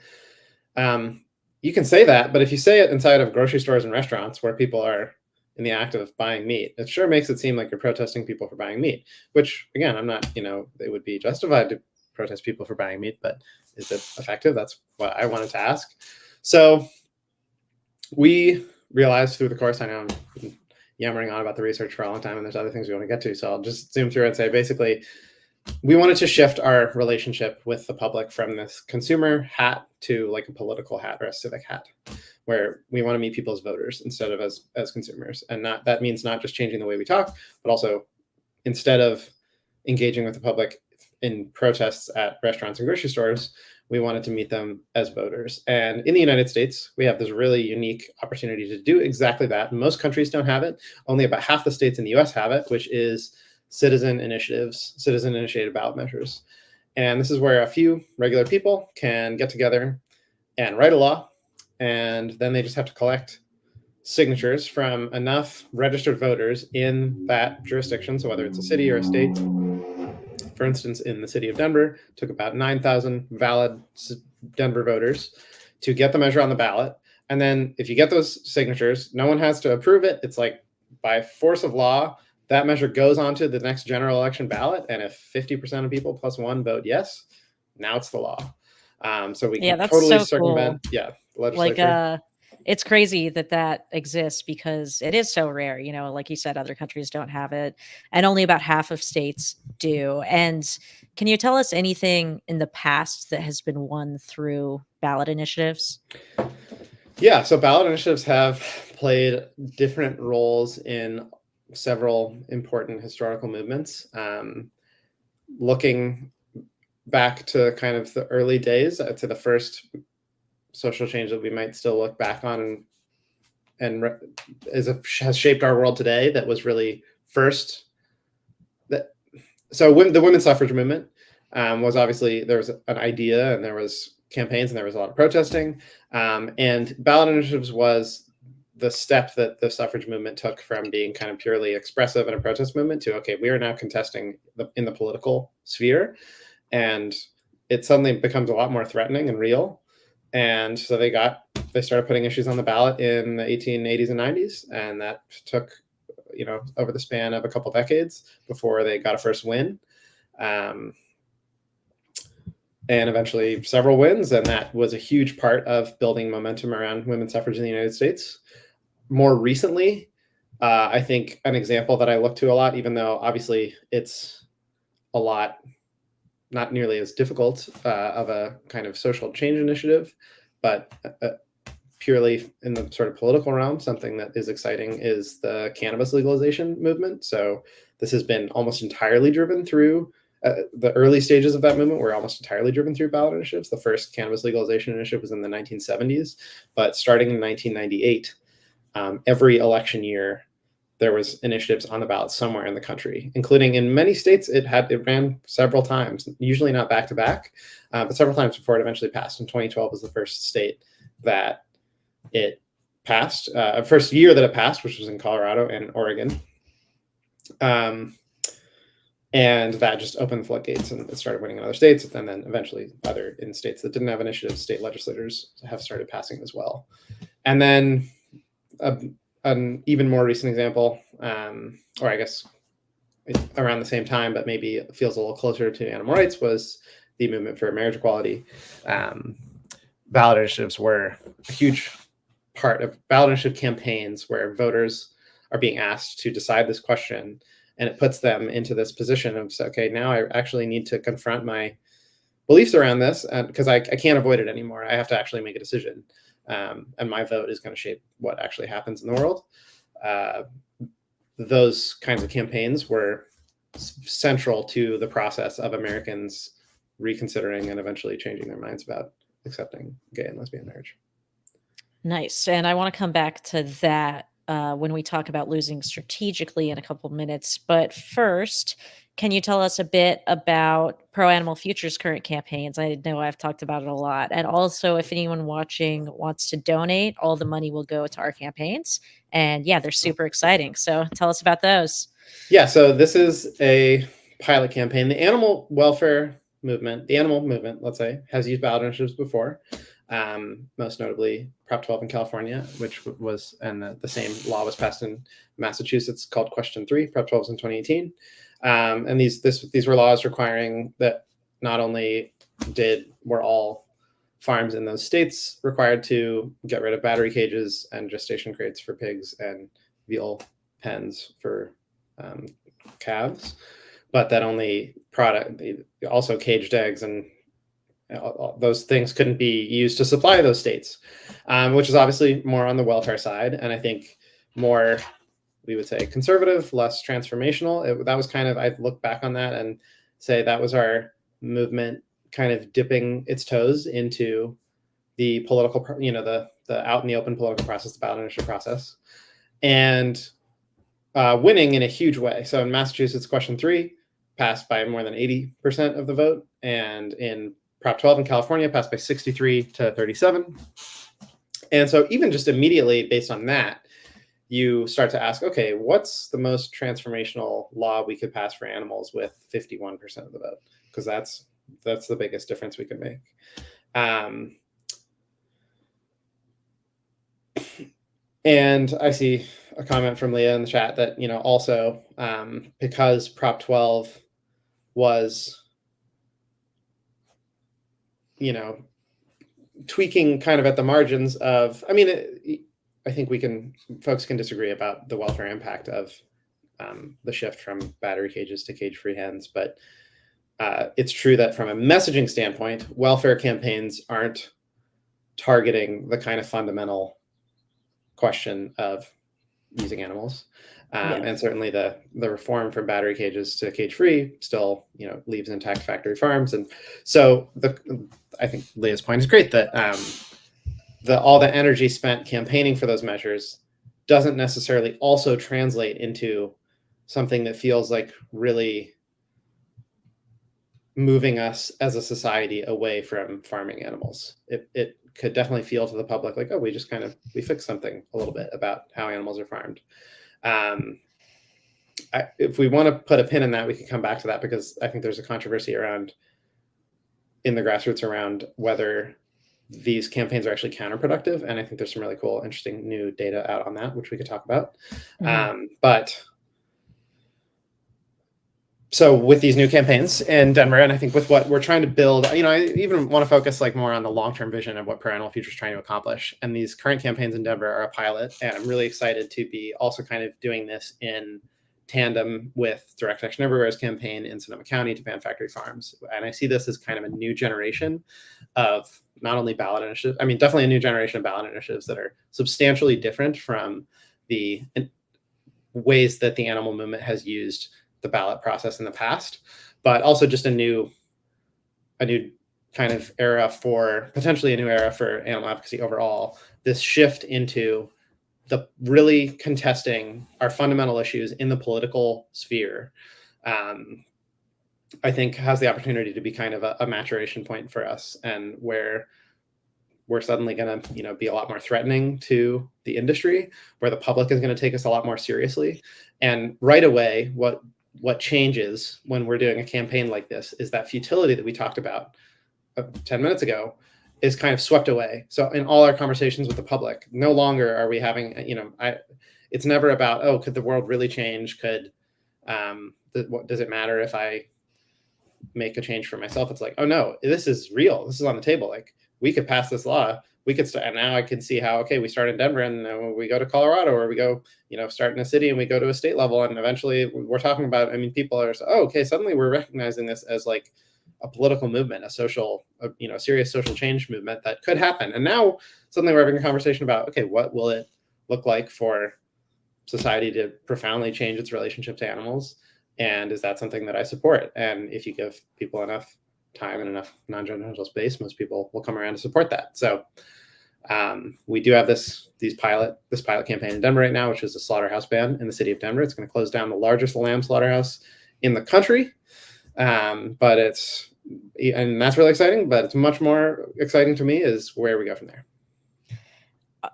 You can say that, but if you say it inside of grocery stores and restaurants where people are in the act of buying meat, it sure makes it seem like you're protesting people for buying meat, which again, I'm not, it would be justified to protest people for buying meat, but is it effective? That's what I wanted to ask. So we realized through the course, I know I'm yammering on about the research for a long time and there's other things we want to get to, so I'll just zoom through and say, basically, we wanted to shift our relationship with the public from this consumer hat to like a political hat or a civic hat, where we want to meet people as voters instead of as consumers. And that means not just changing the way we talk, but also instead of engaging with the public in protests at restaurants and grocery stores, we wanted to meet them as voters. And in the United States, we have this really unique opportunity to do exactly that. Most countries don't have it. Only about half the states in the US have it, which is citizen initiatives, citizen initiated ballot measures. And this is where a few regular people can get together and write a law, and then they just have to collect signatures from enough registered voters in that jurisdiction. So whether it's a city or a state, for instance, in the city of Denver, took about 9,000 valid Denver voters to get the measure on the ballot. And then if you get those signatures, no one has to approve it. It's like by force of law, that measure goes onto the next general election ballot. And if 50% of people plus one vote yes, now it's the law. So we can that's totally so circumvent, cool. the legislature. It's crazy that exists because it is so rare. Like you said, other countries don't have it, and only about half of states do. And can you tell us anything in the past that has been won through ballot initiatives? Yeah, so ballot initiatives have played different roles in several important historical movements. Looking back to kind of the early days, to the first social change that we might still look back on and has shaped our world today, that was really first. So when the women's suffrage movement was, obviously there was an idea and there was campaigns and there was a lot of protesting, and ballot initiatives was the step that the suffrage movement took from being kind of purely expressive and a protest movement to, okay, we are now contesting in the political sphere, and it suddenly becomes a lot more threatening and real. And so they started putting issues on the ballot in the 1880s and 90s, and that took over the span of a couple decades before they got a first win, and eventually several wins. And that was a huge part of building momentum around women's suffrage in the United States. More recently, I think an example that I look to a lot, even though obviously it's a lot, not nearly as difficult of a kind of social change initiative, but purely in the sort of political realm, something that is exciting is the cannabis legalization movement. So this has been almost entirely driven through the early stages of that movement were almost entirely driven through ballot initiatives. The first cannabis legalization initiative was in the 1970s, but starting in 1998, every election year, there was initiatives on the ballot somewhere in the country, including in many states. It ran several times, usually not back to back, but several times before it eventually passed. And 2012 was the first state that it passed, first year that it passed, which was in Colorado and Oregon. And that just opened the floodgates, and it started winning in other states. And then eventually in states that didn't have initiatives, state legislators have started passing as well. And then an even more recent example, or I guess around the same time, but maybe feels a little closer to animal rights, was the movement for marriage equality. Ballot initiatives were a huge part of ballot initiative campaigns where voters are being asked to decide this question, and it puts them into this position of, okay, now I actually need to confront my beliefs around this, because I can't avoid it anymore. I have to actually make a decision. And my vote is going to shape what actually happens in the world. Those kinds of campaigns were central to the process of Americans reconsidering and eventually changing their minds about accepting gay and lesbian marriage. Nice. And I want to come back to that when we talk about losing strategically in a couple minutes. But first, can you tell us a bit about Pro Animal Future's current campaigns? I know I've talked about it a lot. And also, if anyone watching wants to donate, all the money will go to our campaigns. And yeah, they're super exciting. So tell us about those. Yeah, so this is a pilot campaign. The animal movement, let's say, has used ballot initiatives before. Most notably Prop 12 in California, which was, and the same law was passed in Massachusetts called Question 3. Prop 12 was in 2018. And these were laws requiring that not only were all farms in those states required to get rid of battery cages and gestation crates for pigs and veal pens for calves, but that also caged eggs and those things couldn't be used to supply those states, which is obviously more on the welfare side, and I think more we would say conservative, less transformational. That was kind of, I look back on that and say that was our movement kind of dipping its toes into the political, the out in the open political process, the ballot initiative process, and winning in a huge way. So in Massachusetts, question 3 passed by more than 80% of the vote, and in Prop 12 in California passed by 63 to 37. And so even just immediately based on that, you start to ask, okay, what's the most transformational law we could pass for animals with 51% of the vote? Because that's the biggest difference we could make. And I see a comment from Leah in the chat that, also because Prop 12 was, tweaking kind of at the margins of, I think folks can disagree about the welfare impact of the shift from battery cages to cage-free hens, but it's true that from a messaging standpoint, welfare campaigns aren't targeting the kind of fundamental question of using animals. And certainly the reform from battery cages to cage-free still, leaves intact factory farms. And so I think Leah's point is great that all the energy spent campaigning for those measures doesn't necessarily also translate into something that feels like really moving us as a society away from farming animals. It could definitely feel to the public like, oh, we fixed something a little bit about how animals are farmed. If we want to put a pin in that, we can come back to that, because I think there's a controversy in the grassroots around whether these campaigns are actually counterproductive. And I think there's some really cool, interesting new data out on that, which we could talk about. But so with these new campaigns in Denver, and I think with what we're trying to build, I even want to focus more on the long-term vision of what Pro Animal Future is trying to accomplish. And these current campaigns in Denver are a pilot, and I'm really excited to be also kind of doing this in tandem with Direct Action Everywhere's campaign in Sonoma County to ban factory farms. And I see this as kind of a new generation of not only ballot initiatives, definitely a new generation of ballot initiatives that are substantially different from the ways that the animal movement has used the ballot process in the past, but also just a new kind of potentially a new era for animal advocacy overall. This shift into the really contesting our fundamental issues in the political sphere, I think has the opportunity to be kind of a maturation point for us, and where we're suddenly going to, be a lot more threatening to the industry, where the public is going to take us a lot more seriously. And right away, what changes when we're doing a campaign like this is that futility that we talked about 10 minutes ago is kind of swept away. So in all our conversations with the public, no longer are we having, it's never about, oh, could the world really change? Does it matter if I make a change for myself? It's like, oh no, this is real. This is on the table. Like, we could pass this law. We could start, and now I can see how, okay, we start in Denver and then we go to Colorado, or we go, start in a city and we go to a state level. And eventually we're talking about, people are, oh, okay, suddenly we're recognizing this as like a political movement, a social, serious social change movement that could happen. And now suddenly we're having a conversation about, okay, what will it look like for society to profoundly change its relationship to animals? And is that something that I support? And if you give people enough time and enough non-judgmental space, most people will come around to support that. So we do have this pilot campaign in Denver right now, which is a slaughterhouse ban in the city of Denver. It's going to close down the largest lamb slaughterhouse in the country. And that's really exciting, but it's much more exciting to me is where we go from there.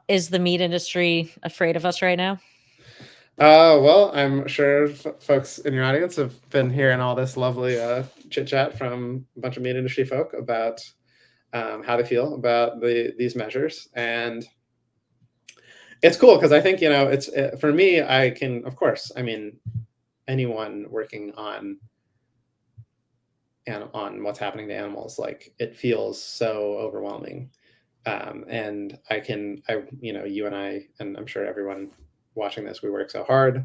Is the meat industry afraid of us right now? Well, I'm sure folks in your audience have been hearing all this lovely chit chat from a bunch of meat industry folk about how they feel about these measures. And it's cool because I think, it's for me, I can, of course, anyone working on what's happening to animals, like, it feels so overwhelming. And you and I, and I'm sure everyone watching this, we work so hard,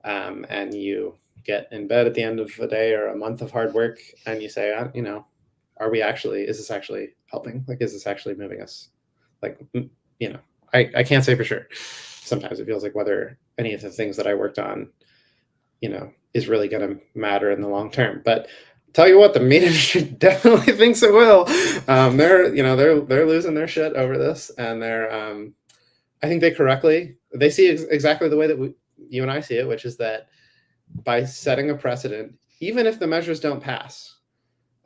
and you get in bed at the end of a day or a month of hard work and you say, is this actually helping? Like, is this actually moving us? Like, I can't say for sure, sometimes it feels like whether any of the things that I worked on, is really going to matter in the long term. But tell you what, the meat industry definitely thinks it will. They're losing their shit over this, and I think they see exactly the way that you and I see it, which is that by setting a precedent, even if the measures don't pass,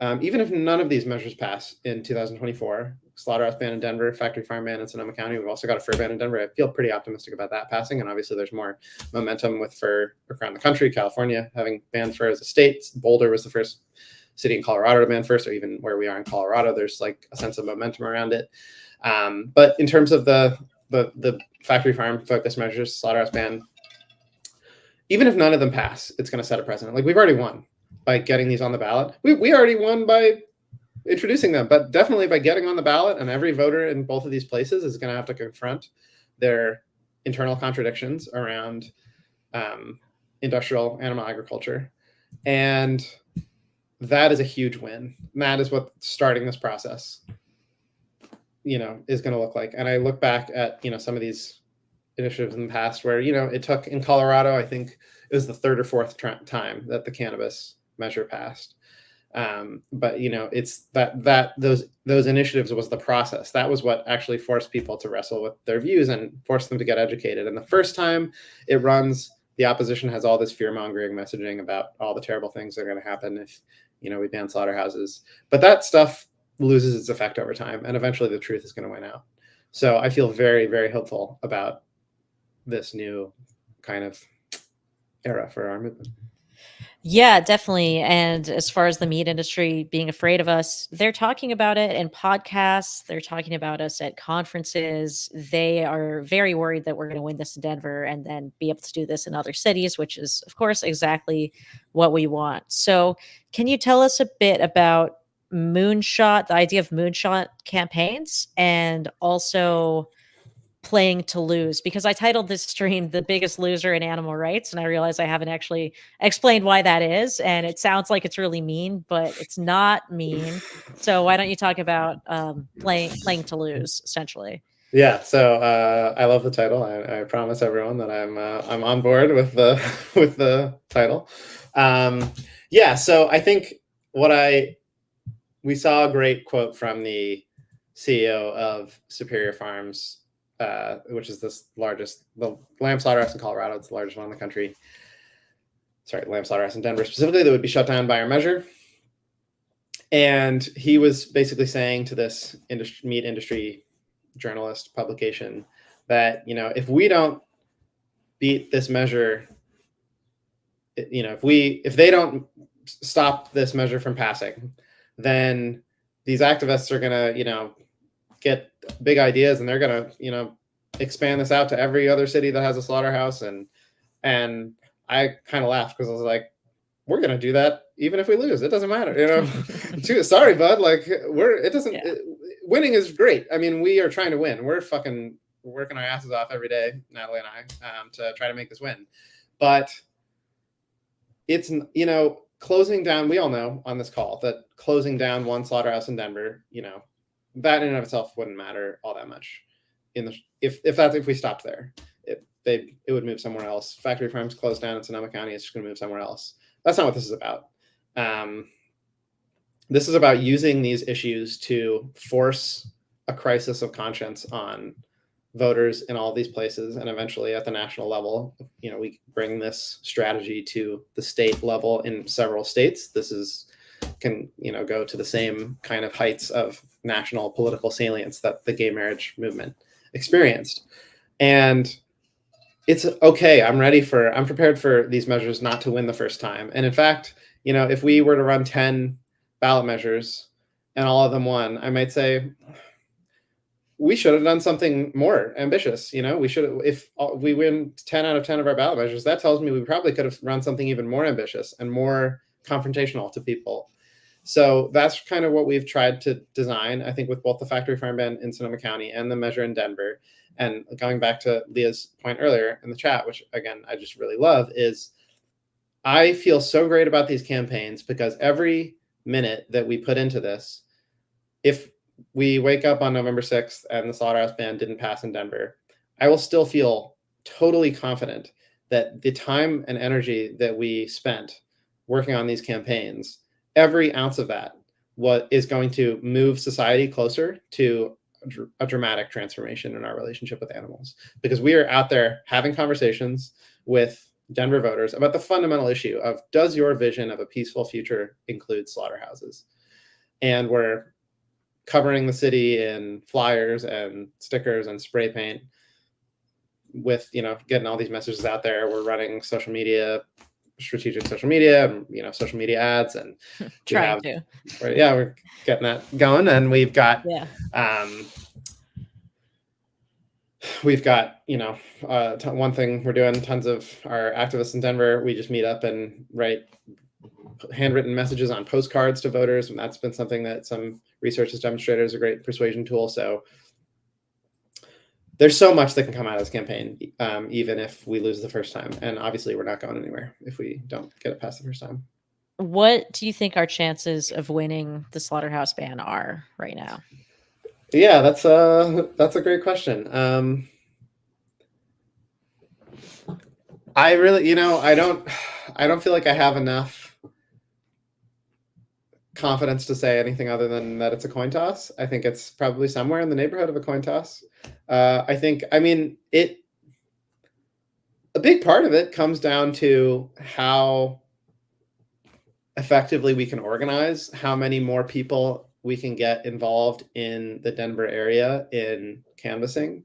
even if none of these measures pass in 2024, slaughterhouse ban in Denver, factory farm ban in Sonoma County, we've also got a fur ban in Denver. I feel pretty optimistic about that passing. And obviously there's more momentum with fur around the country. California having banned fur as a state. Boulder was the first city in Colorado to ban fur. So even where we are in Colorado, there's like a sense of momentum around it. But in terms of the factory farm focused measures, slaughterhouse ban, even if none of them pass, it's going to set a precedent. Like, we've already won by getting these on the ballot. We already won by introducing them, but definitely by getting on the ballot, and every voter in both of these places is going to have to confront their internal contradictions around industrial animal agriculture. And that is a huge win. And that is what starting this process, is going to look like. And I look back at, some of these initiatives in the past where, it took in Colorado, I think it was the third or fourth time that the cannabis measure passed. But it's those initiatives was the process. That was what actually forced people to wrestle with their views and forced them to get educated. And the first time it runs, the opposition has all this fear-mongering messaging about all the terrible things that are going to happen if we ban slaughterhouses. But that stuff loses its effect over time, and eventually the truth is going to win out. So I feel very, very hopeful about this new kind of era for our movement. Yeah, definitely. And as far as the meat industry being afraid of us, they're talking about it in podcasts. They're talking about us at conferences. They are very worried that we're going to win this in Denver and then be able to do this in other cities, which is, of course, exactly what we want. So can you tell us a bit about moonshot, the idea of moonshot campaigns, and also playing to lose? Because I titled this stream "The Biggest Loser in Animal Rights," and I realize I haven't actually explained why that is, and it sounds like it's really mean, but it's not mean. So why don't you talk about playing to lose, essentially? Yeah, so I love the title. I promise everyone that I'm on board with the with the title. Yeah, so I think we saw a great quote from the CEO of Superior Farms, which is the lamb slaughterhouse in Colorado. It's the largest one in the country. Sorry, lamb slaughterhouse in Denver specifically, that would be shut down by our measure. And he was basically saying to this meat industry journalist publication that, if we don't beat this measure, if they don't stop this measure from passing, then these activists are going to, get big ideas, and they're going to, expand this out to every other city that has a slaughterhouse. And I kind of laughed, because I was like, we're going to do that even if we lose. It doesn't matter, sorry, bud. Like, winning is great. I mean, we are trying to win. We're fucking working our asses off every day, Natalie and I, to try to make this win. But it's, closing down, we all know on this call that closing down one slaughterhouse in Denver, that in and of itself wouldn't matter all that much. If we stopped there, it would move somewhere else. Factory farms closed down in Sonoma County, it's just going to move somewhere else. That's not what this is about. This is about using these issues to force a crisis of conscience on voters in all these places, and eventually at the national level, we bring this strategy to the state level in several states. This can go to the same kind of heights of national political salience that the gay marriage movement experienced. And it's okay. I'm prepared for these measures not to win the first time. And in fact, if we were to run 10 ballot measures and all of them won, I might say we should have done something more ambitious. If we win 10 out of 10 of our ballot measures, that tells me we probably could have run something even more ambitious and more confrontational to people. So that's kind of what we've tried to design, I think, with both the factory farm ban in Sonoma County and the measure in Denver. And going back to Leah's point earlier in the chat, which again, I just really love, is I feel so great about these campaigns because every minute that we put into this, if we wake up on November 6th and the slaughterhouse ban didn't pass in Denver, I will still feel totally confident that the time and energy that we spent working on these campaigns, every ounce of that is going to move society closer to a dramatic transformation in our relationship with animals, because we are out there having conversations with Denver voters about the fundamental issue of, does your vision of a peaceful future include slaughterhouses? And we're covering the city in flyers and stickers and spray paint with, getting all these messages out there. We're running social media, strategic social media, and, social media ads. And Trying to. we're getting that going. And we've got, Yeah. One thing we're doing, tons of our activists in Denver, we just meet up and write handwritten messages on postcards to voters. And that's been something that some research has demonstrated is a great persuasion tool. So there's so much that can come out of this campaign, even if we lose the first time. And obviously we're not going anywhere if we don't get it past the first time. What do you think our chances of winning the slaughterhouse ban are right now? Yeah, that's a great question. I really, I don't feel like I have enough confidence to say anything other than that it's a coin toss. I think it's probably somewhere in the neighborhood of a coin toss. A big part of it comes down to how effectively we can organize, how many more people we can get involved in the Denver area in canvassing.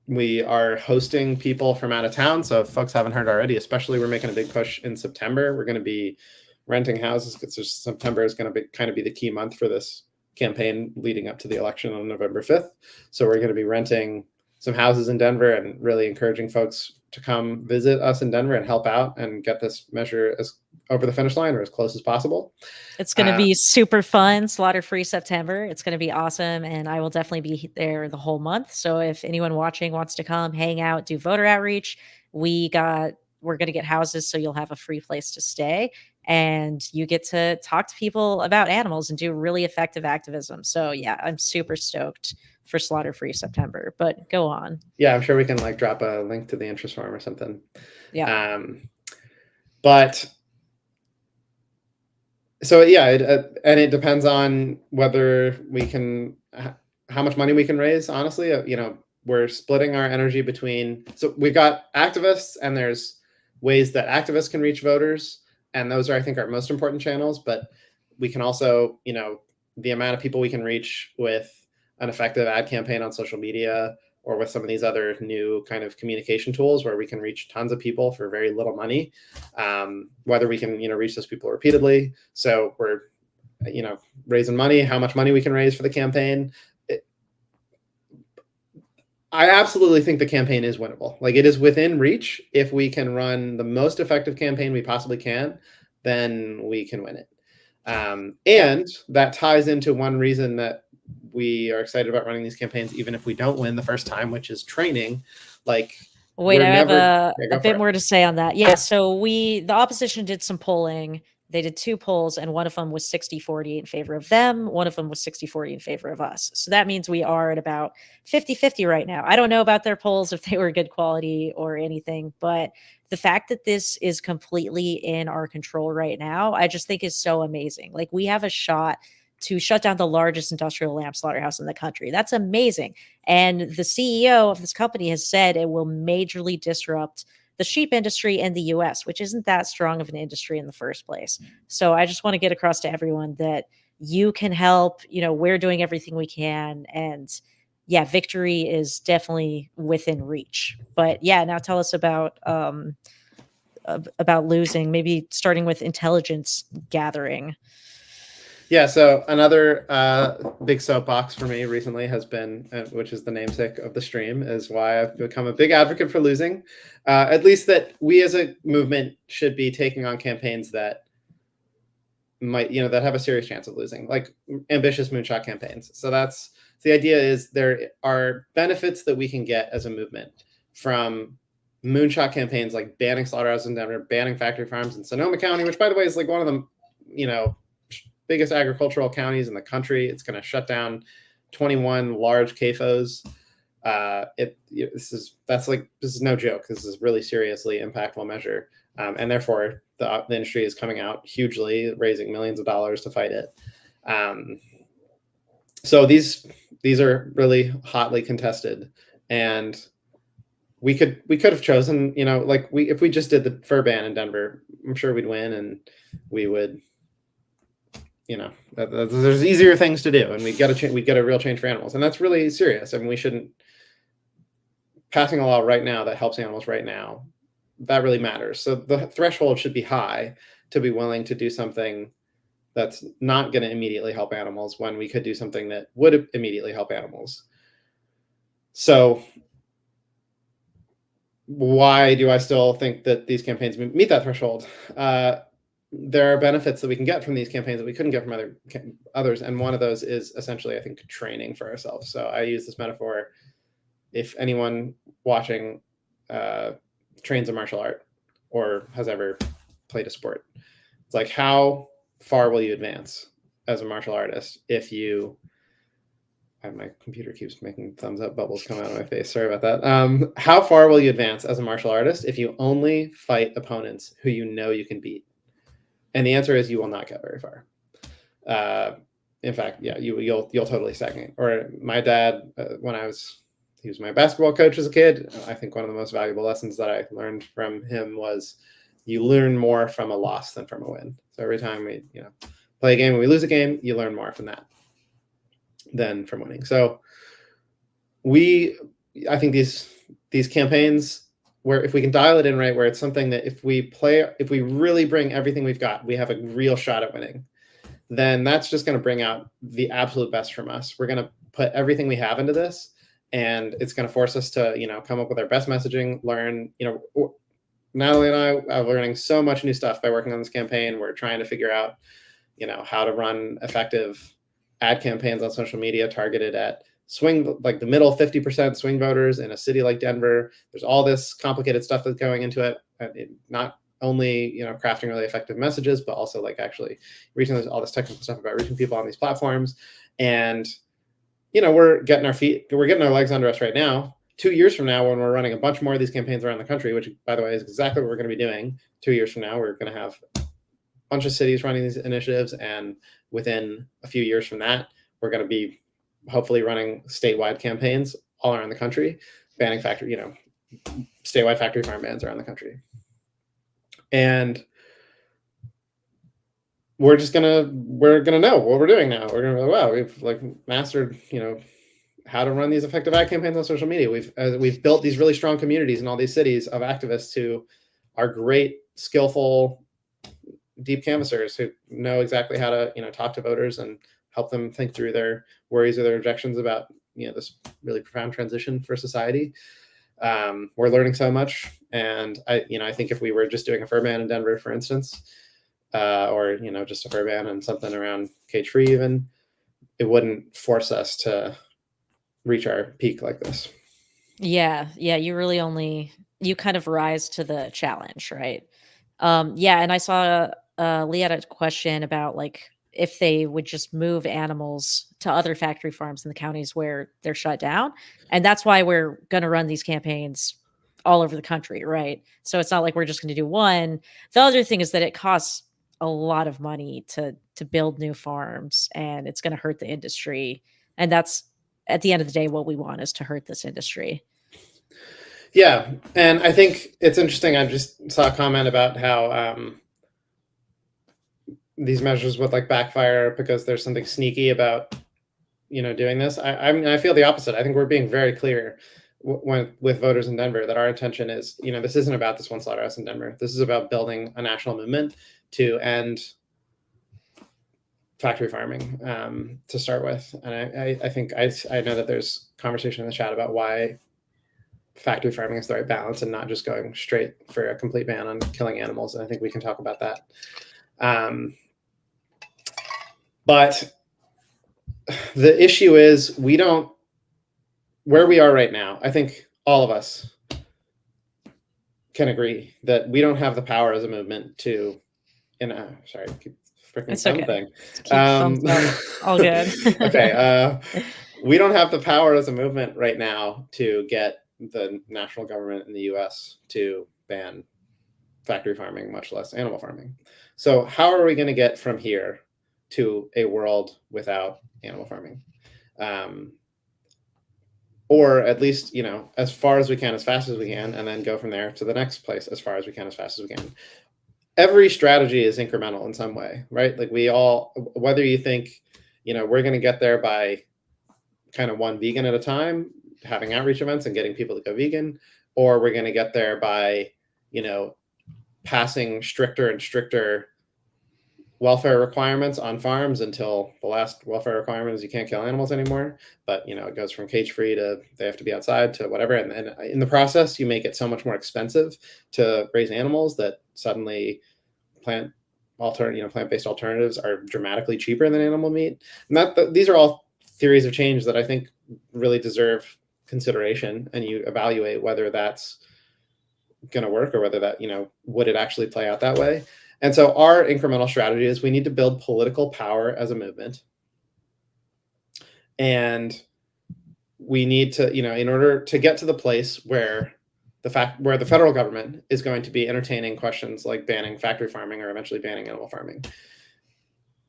We are hosting people from out of town. So if folks haven't heard already, especially, we're making a big push in September. We're going to be renting houses, because September is going to be the key month for this campaign leading up to the election on November 5th. So we're going to be renting some houses in Denver and really encouraging folks to come visit us in Denver and help out and get this measure over the finish line, or as close as possible. It's going to be super fun. Slaughter-free September. It's going to be awesome. And I will definitely be there the whole month. So if anyone watching wants to come hang out, do voter outreach, we're going to get houses. So you'll have a free place to stay, and you get to talk to people about animals and do really effective activism. So yeah, I'm super stoked for Slaughter-free September, but go on. Yeah, I'm sure we can drop a link to the interest form or something. Yeah. But so yeah, and it depends on whether we can, how much money we can raise. Honestly, we're splitting our energy between, so we've got activists, and there's ways that activists can reach voters, and those are, I think, our most important channels. But we can also, the amount of people we can reach with an effective ad campaign on social media, or with some of these other new kind of communication tools where we can reach tons of people for very little money, whether we can, reach those people repeatedly. So we're, raising money, how much money we can raise for the campaign. I absolutely think the campaign is winnable. It is within reach. If we can run the most effective campaign we possibly can, then we can win it. And that ties into one reason that we are excited about running these campaigns, even if we don't win the first time, which is training. Wait, I have a bit more to say on that. Yeah, so the opposition did some polling. They did 2 polls, and one of them was 60-40 in favor of them. One of them was 60-40 in favor of us. So that means we are at about 50-50 right now. I don't know about their polls, if they were good quality or anything, but the fact that this is completely in our control right now, I just think is so amazing. We have a shot to shut down the largest industrial lamb slaughterhouse in the country. That's amazing. And the CEO of this company has said it will majorly disrupt the sheep industry in the US, which isn't that strong of an industry in the first place. So I just want to get across to everyone that you can help. We're doing everything we can. And yeah, victory is definitely within reach. But yeah, now tell us about losing, maybe starting with intelligence gathering. Yeah, so another big soapbox for me recently has been, which is the namesake of the stream, is why I've become a big advocate for losing. At least that we as a movement should be taking on campaigns that might, that have a serious chance of losing, like ambitious moonshot campaigns. So the idea is there are benefits that we can get as a movement from moonshot campaigns, like banning slaughterhouses in Denver, banning factory farms in Sonoma County, which, by the way, is one of the, biggest agricultural counties in the country. It's going to shut down 21 large CAFOs. This is no joke. This is a really seriously impactful measure, and therefore the industry is coming out hugely, raising millions of dollars to fight it. So these are really hotly contested, and we could have chosen, if we just did the fur ban in Denver, I'm sure we'd win, and we would, there's easier things to do, and we'd get a real change for animals, and that's really serious. I mean, we shouldn't passing a law right now that helps animals right now. That really matters. So the threshold should be high to be willing to do something that's not going to immediately help animals when we could do something that would immediately help animals. So why do I still think that these campaigns meet that threshold? There are benefits that we can get from these campaigns that we couldn't get from others. And one of those is essentially, I think, training for ourselves. So I use this metaphor. If anyone watching trains a martial art or has ever played a sport, it's like, how far will you advance as a martial artist if you... my computer keeps making thumbs up bubbles come out of my face. Sorry about that. How far will you advance as a martial artist if you only fight opponents who you know you can beat? And the answer is you will not get very far. In fact, yeah, you'll totally stagnate. Or my dad, he was my basketball coach as a kid. I think one of the most valuable lessons that I learned from him was you learn more from a loss than from a win. So every time we play a game and we lose a game, you learn more from that than from winning. So I think these campaigns, where if we can dial it in right, where it's something that if we really bring everything we've got, we have a real shot at winning, then that's just going to bring out the absolute best from us. We're going to put everything we have into this, and it's going to force us to, come up with our best messaging, learn, Natalie and I are learning so much new stuff by working on this campaign. We're trying to figure out, how to run effective ad campaigns on social media targeted at the middle 50% swing voters in a city like Denver. There's all this complicated stuff that's going into it. Not only, crafting really effective messages, but also actually reaching all this technical stuff about reaching people on these platforms. And, we're getting our legs under us right now. 2 years from now, when we're running a bunch more of these campaigns around the country, which, by the way, is exactly what we're going to be doing. 2 years from now, we're going to have a bunch of cities running these initiatives. And within a few years from that, we're going to be hopefully running statewide campaigns all around the country, banning statewide factory farm bans around the country. And we're gonna know what we're doing now. We're gonna be wow, we've mastered, how to run these effective ad campaigns on social media. We've built these really strong communities in all these cities of activists who are great, skillful, deep canvassers who know exactly how to, talk to voters and help them think through their worries or their objections about, this really profound transition for society. We're learning so much. And I think if we were just doing a fur ban in Denver, for instance, or, just a fur ban and something around cage-free even, it wouldn't force us to reach our peak like this. Yeah. You kind of rise to the challenge, right? Yeah, and I saw Lee had a question about if they would just move animals to other factory farms in the counties where they're shut down. And that's why we're going to run these campaigns all over the country, right? So it's not like we're just going to do one. The other thing is that it costs a lot of money to build new farms, and it's going to hurt the industry. And that's, at the end of the day, what we want is to hurt this industry. Yeah, and I think it's interesting. I just saw a comment about how these measures would backfire because there's something sneaky about doing this. I feel the opposite. I think we're being very clear with voters in Denver that our intention is, this isn't about this one slaughterhouse in Denver. This is about building a national movement to end factory farming to start with. And I think I know that there's conversation in the chat about why factory farming is the right balance and not just going straight for a complete ban on killing animals. And I think we can talk about that. But the issue is where we are right now, I think all of us can agree that we don't have the power as a movement to, sorry, keep freaking It's thumb okay. thing. Keep thumbs up. All good. Okay. we don't have the power as a movement right now to get the national government in the US to ban factory farming, much less animal farming. So how are we going to get from here to a world without animal farming? Um, or at least, as far as we can, as fast as we can, and then go from there to the next place as far as we can, as fast as we can. Every strategy is incremental in some way, right? Like we all, whether you think, we're going to get there by kind of one vegan at a time, having outreach events and getting people to go vegan, or we're going to get there by, passing stricter and stricter welfare requirements on farms until the last welfare requirement is you can't kill animals anymore. But it goes from cage free to they have to be outside to whatever, and in the process you make it so much more expensive to raise animals that suddenly plant-based alternatives are dramatically cheaper than animal meat. And these are all theories of change that I think really deserve consideration, and you evaluate whether that's going to work or whether that, would it actually play out that way. And so our incremental strategy is we need to build political power as a movement. And we need to, in order to get to the place where the federal government is going to be entertaining questions like banning factory farming or eventually banning animal farming,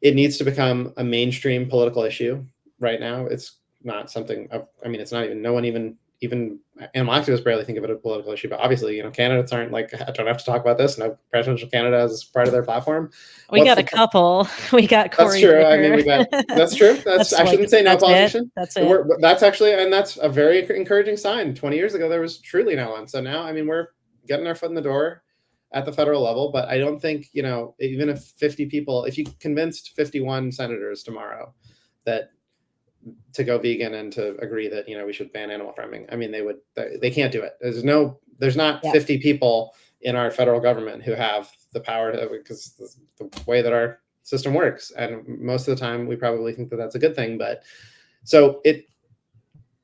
it needs to become a mainstream political issue. Right now, it's not something it's not even, no one even animal activists barely think of it as a political issue, but obviously, candidates aren't like, I don't have to talk about this. No presidential candidate as part of their platform. We got a couple. We got Corey. That's true. That's true. I shouldn't say no politician. That's it. That's actually, and that's a very encouraging sign. 20 years ago, there was truly no one. So now, we're getting our foot in the door at the federal level, but I don't think, even if 50 people, if you convinced 51 senators tomorrow to go vegan and to agree that we should ban animal farming, they can't do it. There's not 50 people in our federal government who have the power to, because the way that our system works, and most of the time we probably think that that's a good thing. But so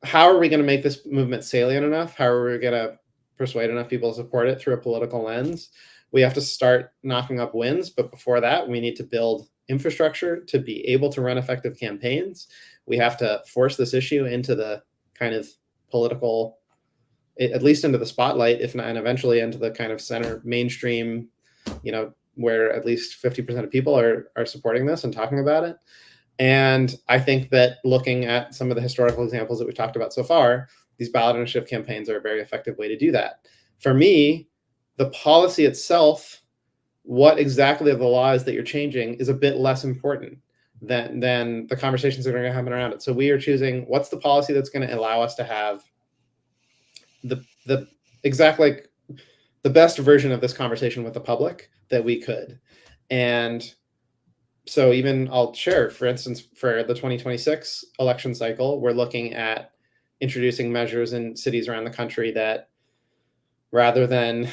how are we going to make this movement salient enough? How are we going to persuade enough people to support it through a political lens? We have to start knocking up wins, but before that, we need to build infrastructure to be able to run effective campaigns. We have to force this issue into the kind of political, at least into the spotlight, if not, and eventually into the kind of center mainstream, where at least 50% of people are supporting this and talking about it. And I think that looking at some of the historical examples that we've talked about so far, these ballot initiative campaigns are a very effective way to do that. For me, the policy itself, what exactly of the laws that you're changing, is a bit less important than the conversations that are going to happen around it. So we are choosing what's the policy that's going to allow us to have the best version of this conversation with the public that we could. And so even I'll share, for instance, for the 2026 election cycle, we're looking at introducing measures in cities around the country that rather than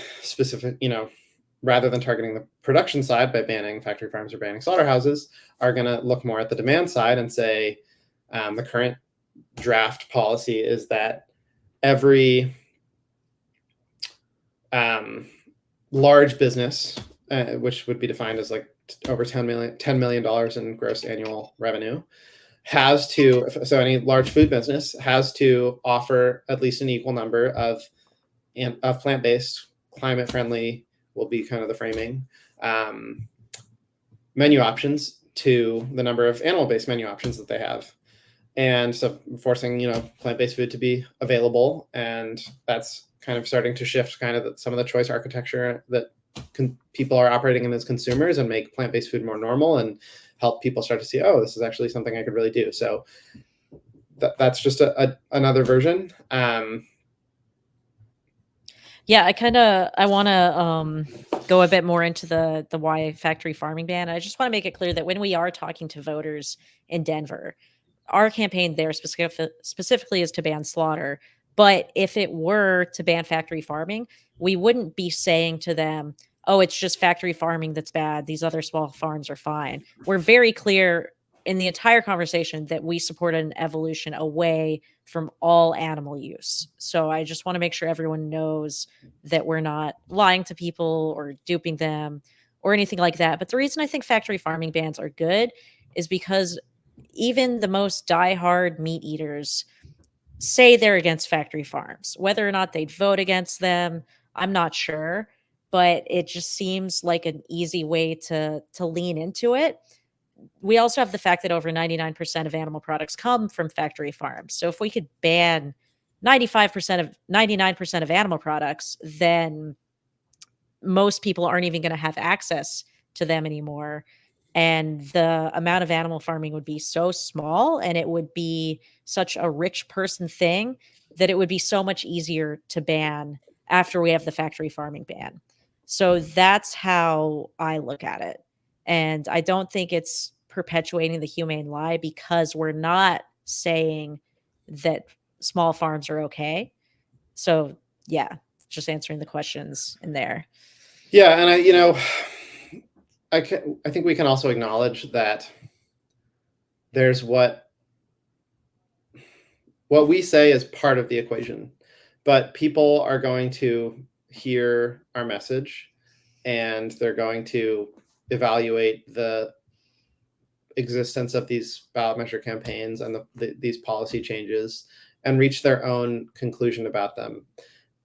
targeting the production side by banning factory farms or banning slaughterhouses, are going to look more at the demand side and say the current draft policy is that every large business, which would be defined as like over $10 million in gross annual revenue, so any large food business has to offer at least an equal number of plant-based, climate-friendly, will be kind of the framing, menu options to the number of animal-based menu options that they have. And so forcing, plant-based food to be available. And that's kind of starting to shift kind of some of the choice architecture that people are operating in as consumers, and make plant-based food more normal and help people start to see, oh, this is actually something I could really do. So that's just another version. Yeah, I want to go a bit more into the why factory farming ban. I just want to make it clear that when we are talking to voters in Denver, our campaign there specifically is to ban slaughter. But if it were to ban factory farming, we wouldn't be saying to them, oh, it's just factory farming that's bad. These other small farms are fine. We're very clear in the entire conversation that we support an evolution away from all animal use. So I just want to make sure everyone knows that we're not lying to people or duping them or anything like that. But the reason I think factory farming bans are good is because even the most diehard meat eaters say they're against factory farms. Whether or not they'd vote against them, I'm not sure, but it just seems like an easy way to lean into it. We also have the fact that over 99% of animal products come from factory farms. So if we could ban 95% of 99% of animal products, then most people aren't even going to have access to them anymore. And the amount of animal farming would be so small, and it would be such a rich person thing that it would be so much easier to ban after we have the factory farming ban. So that's how I look at it. And I don't think it's perpetuating the humane lie, because we're not saying that small farms are okay. So, yeah, just answering the questions in there. Yeah, and I think we can also acknowledge that there's what we say is part of the equation, but people are going to hear our message, and they're going to evaluate the existence of these ballot measure campaigns and these policy changes and reach their own conclusion about them.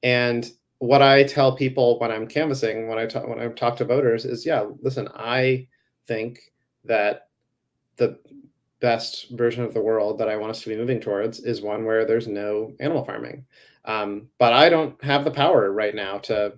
And what I tell people when I'm canvassing, when I talk to voters, is, yeah, listen, I think that the best version of the world that I want us to be moving towards is one where there's no animal farming. But I don't have the power right now to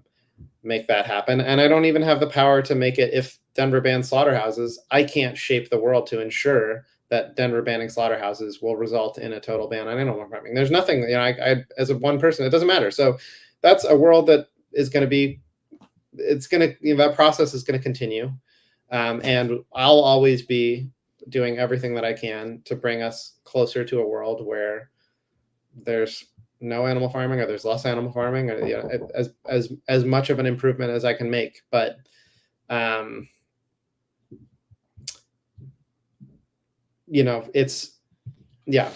make that happen. And I don't even have the power to make it. If Denver bans slaughterhouses, I can't shape the world to ensure that Denver banning slaughterhouses will result in a total ban on animal farming. There's nothing, I as a one person, it doesn't matter. So that's a world that is going to be, it's going to, that process is going to continue. And I'll always be doing everything that I can to bring us closer to a world where there's no animal farming, or there's less animal farming, or as much of an improvement as I can make. But it's Yeah,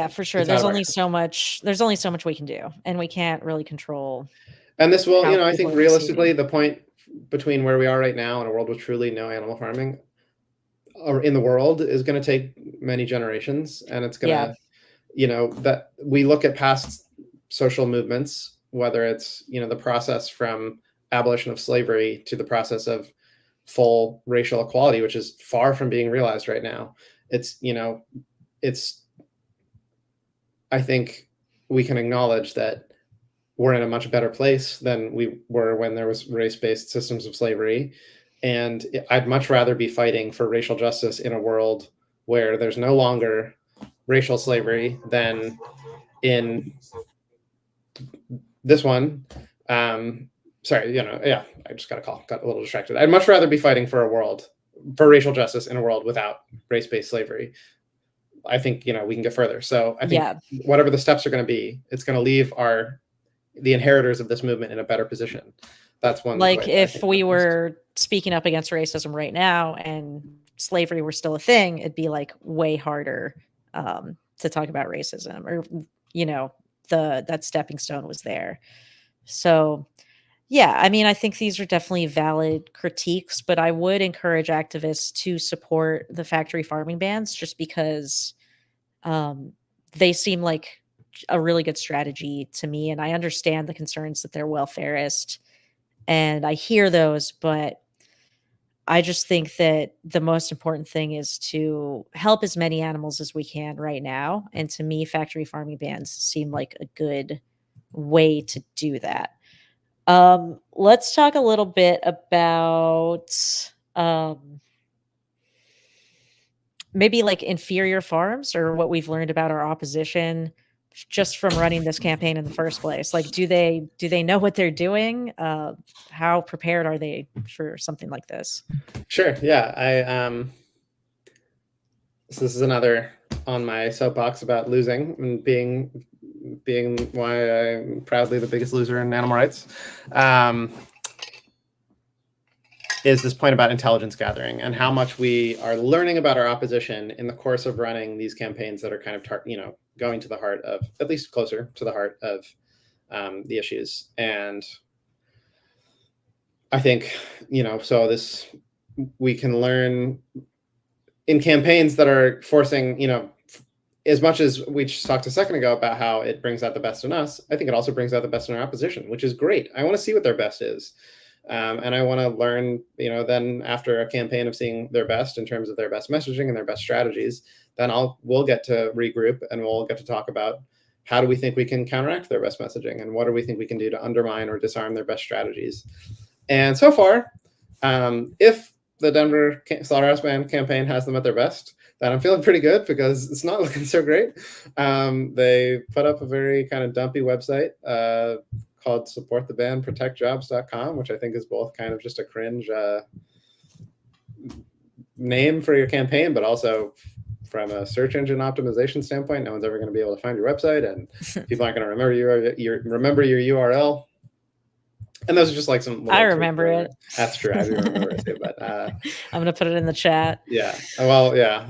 for sure. it's out There's of our only hands. so much there's only so much we can do, and we can't really control And this will, how I people think are realistically, receiving. the point between where we are right now and a world with truly no animal farming or in the world is going to take many generations. And it's going Yeah. to, that we look at past social movements, whether it's, the process from abolition of slavery to the process of full racial equality, which is far from being realized right now. It's, I think we can acknowledge that we're in a much better place than we were when there was race-based systems of slavery. And I'd much rather be fighting for racial justice in a world where there's no longer racial slavery than in this one. Sorry, yeah, I just got a call, got a little distracted. I'd much rather be fighting for racial justice in a world without race-based slavery. I think, we can get further. So I think Yeah. whatever the steps are going to be, it's going to leave the inheritors of this movement in a better position. That's one Like, way that I if think about we things. were speaking up against racism right now and slavery were still a thing, it'd be, like, way harder, to talk about racism, or, you know, that stepping stone was there. So, yeah, I mean, I think these are definitely valid critiques, but I would encourage activists to support the factory farming bans, just because um, they seem like a really good strategy to me. And I understand the concerns that they're welfareist, and I hear those, but I just think that the most important thing is to help as many animals as we can right now. And to me, factory farming bans seem like a good way to do that. Let's talk a little bit about um, maybe like inferior farms, or what we've learned about our opposition just from running this campaign in the first place. Like, do they know what they're doing? How prepared are they for something like this? Sure. Yeah. So this is another on my soapbox about losing and being why I'm proudly the biggest loser in animal rights. Is this point about intelligence gathering and how much we are learning about our opposition in the course of running these campaigns that are kind of going to the heart of, at least closer to the heart of, the issues. And I think, so we can learn in campaigns that are forcing, as much as we just talked a second ago about how it brings out the best in us, I think it also brings out the best in our opposition, which is great. I want to see what their best is. And I want to learn, then after a campaign of seeing their best in terms of their best messaging and their best strategies, then we'll get to regroup and we'll get to talk about how do we think we can counteract their best messaging and what do we think we can do to undermine or disarm their best strategies. And so far, if the Denver Slaughterhouse Band campaign has them at their best, then I'm feeling pretty good because it's not looking so great. They put up a very kind of dumpy website called supportthebandprotectjobs.com, which I think is both kind of just a cringe name for your campaign, but also from a search engine optimization standpoint, no one's ever going to be able to find your website, and people aren't going to remember your URL. And those are just like some. I remember it. That's true. I do remember it too. But I'm going to put it in the chat. Yeah. Well, yeah.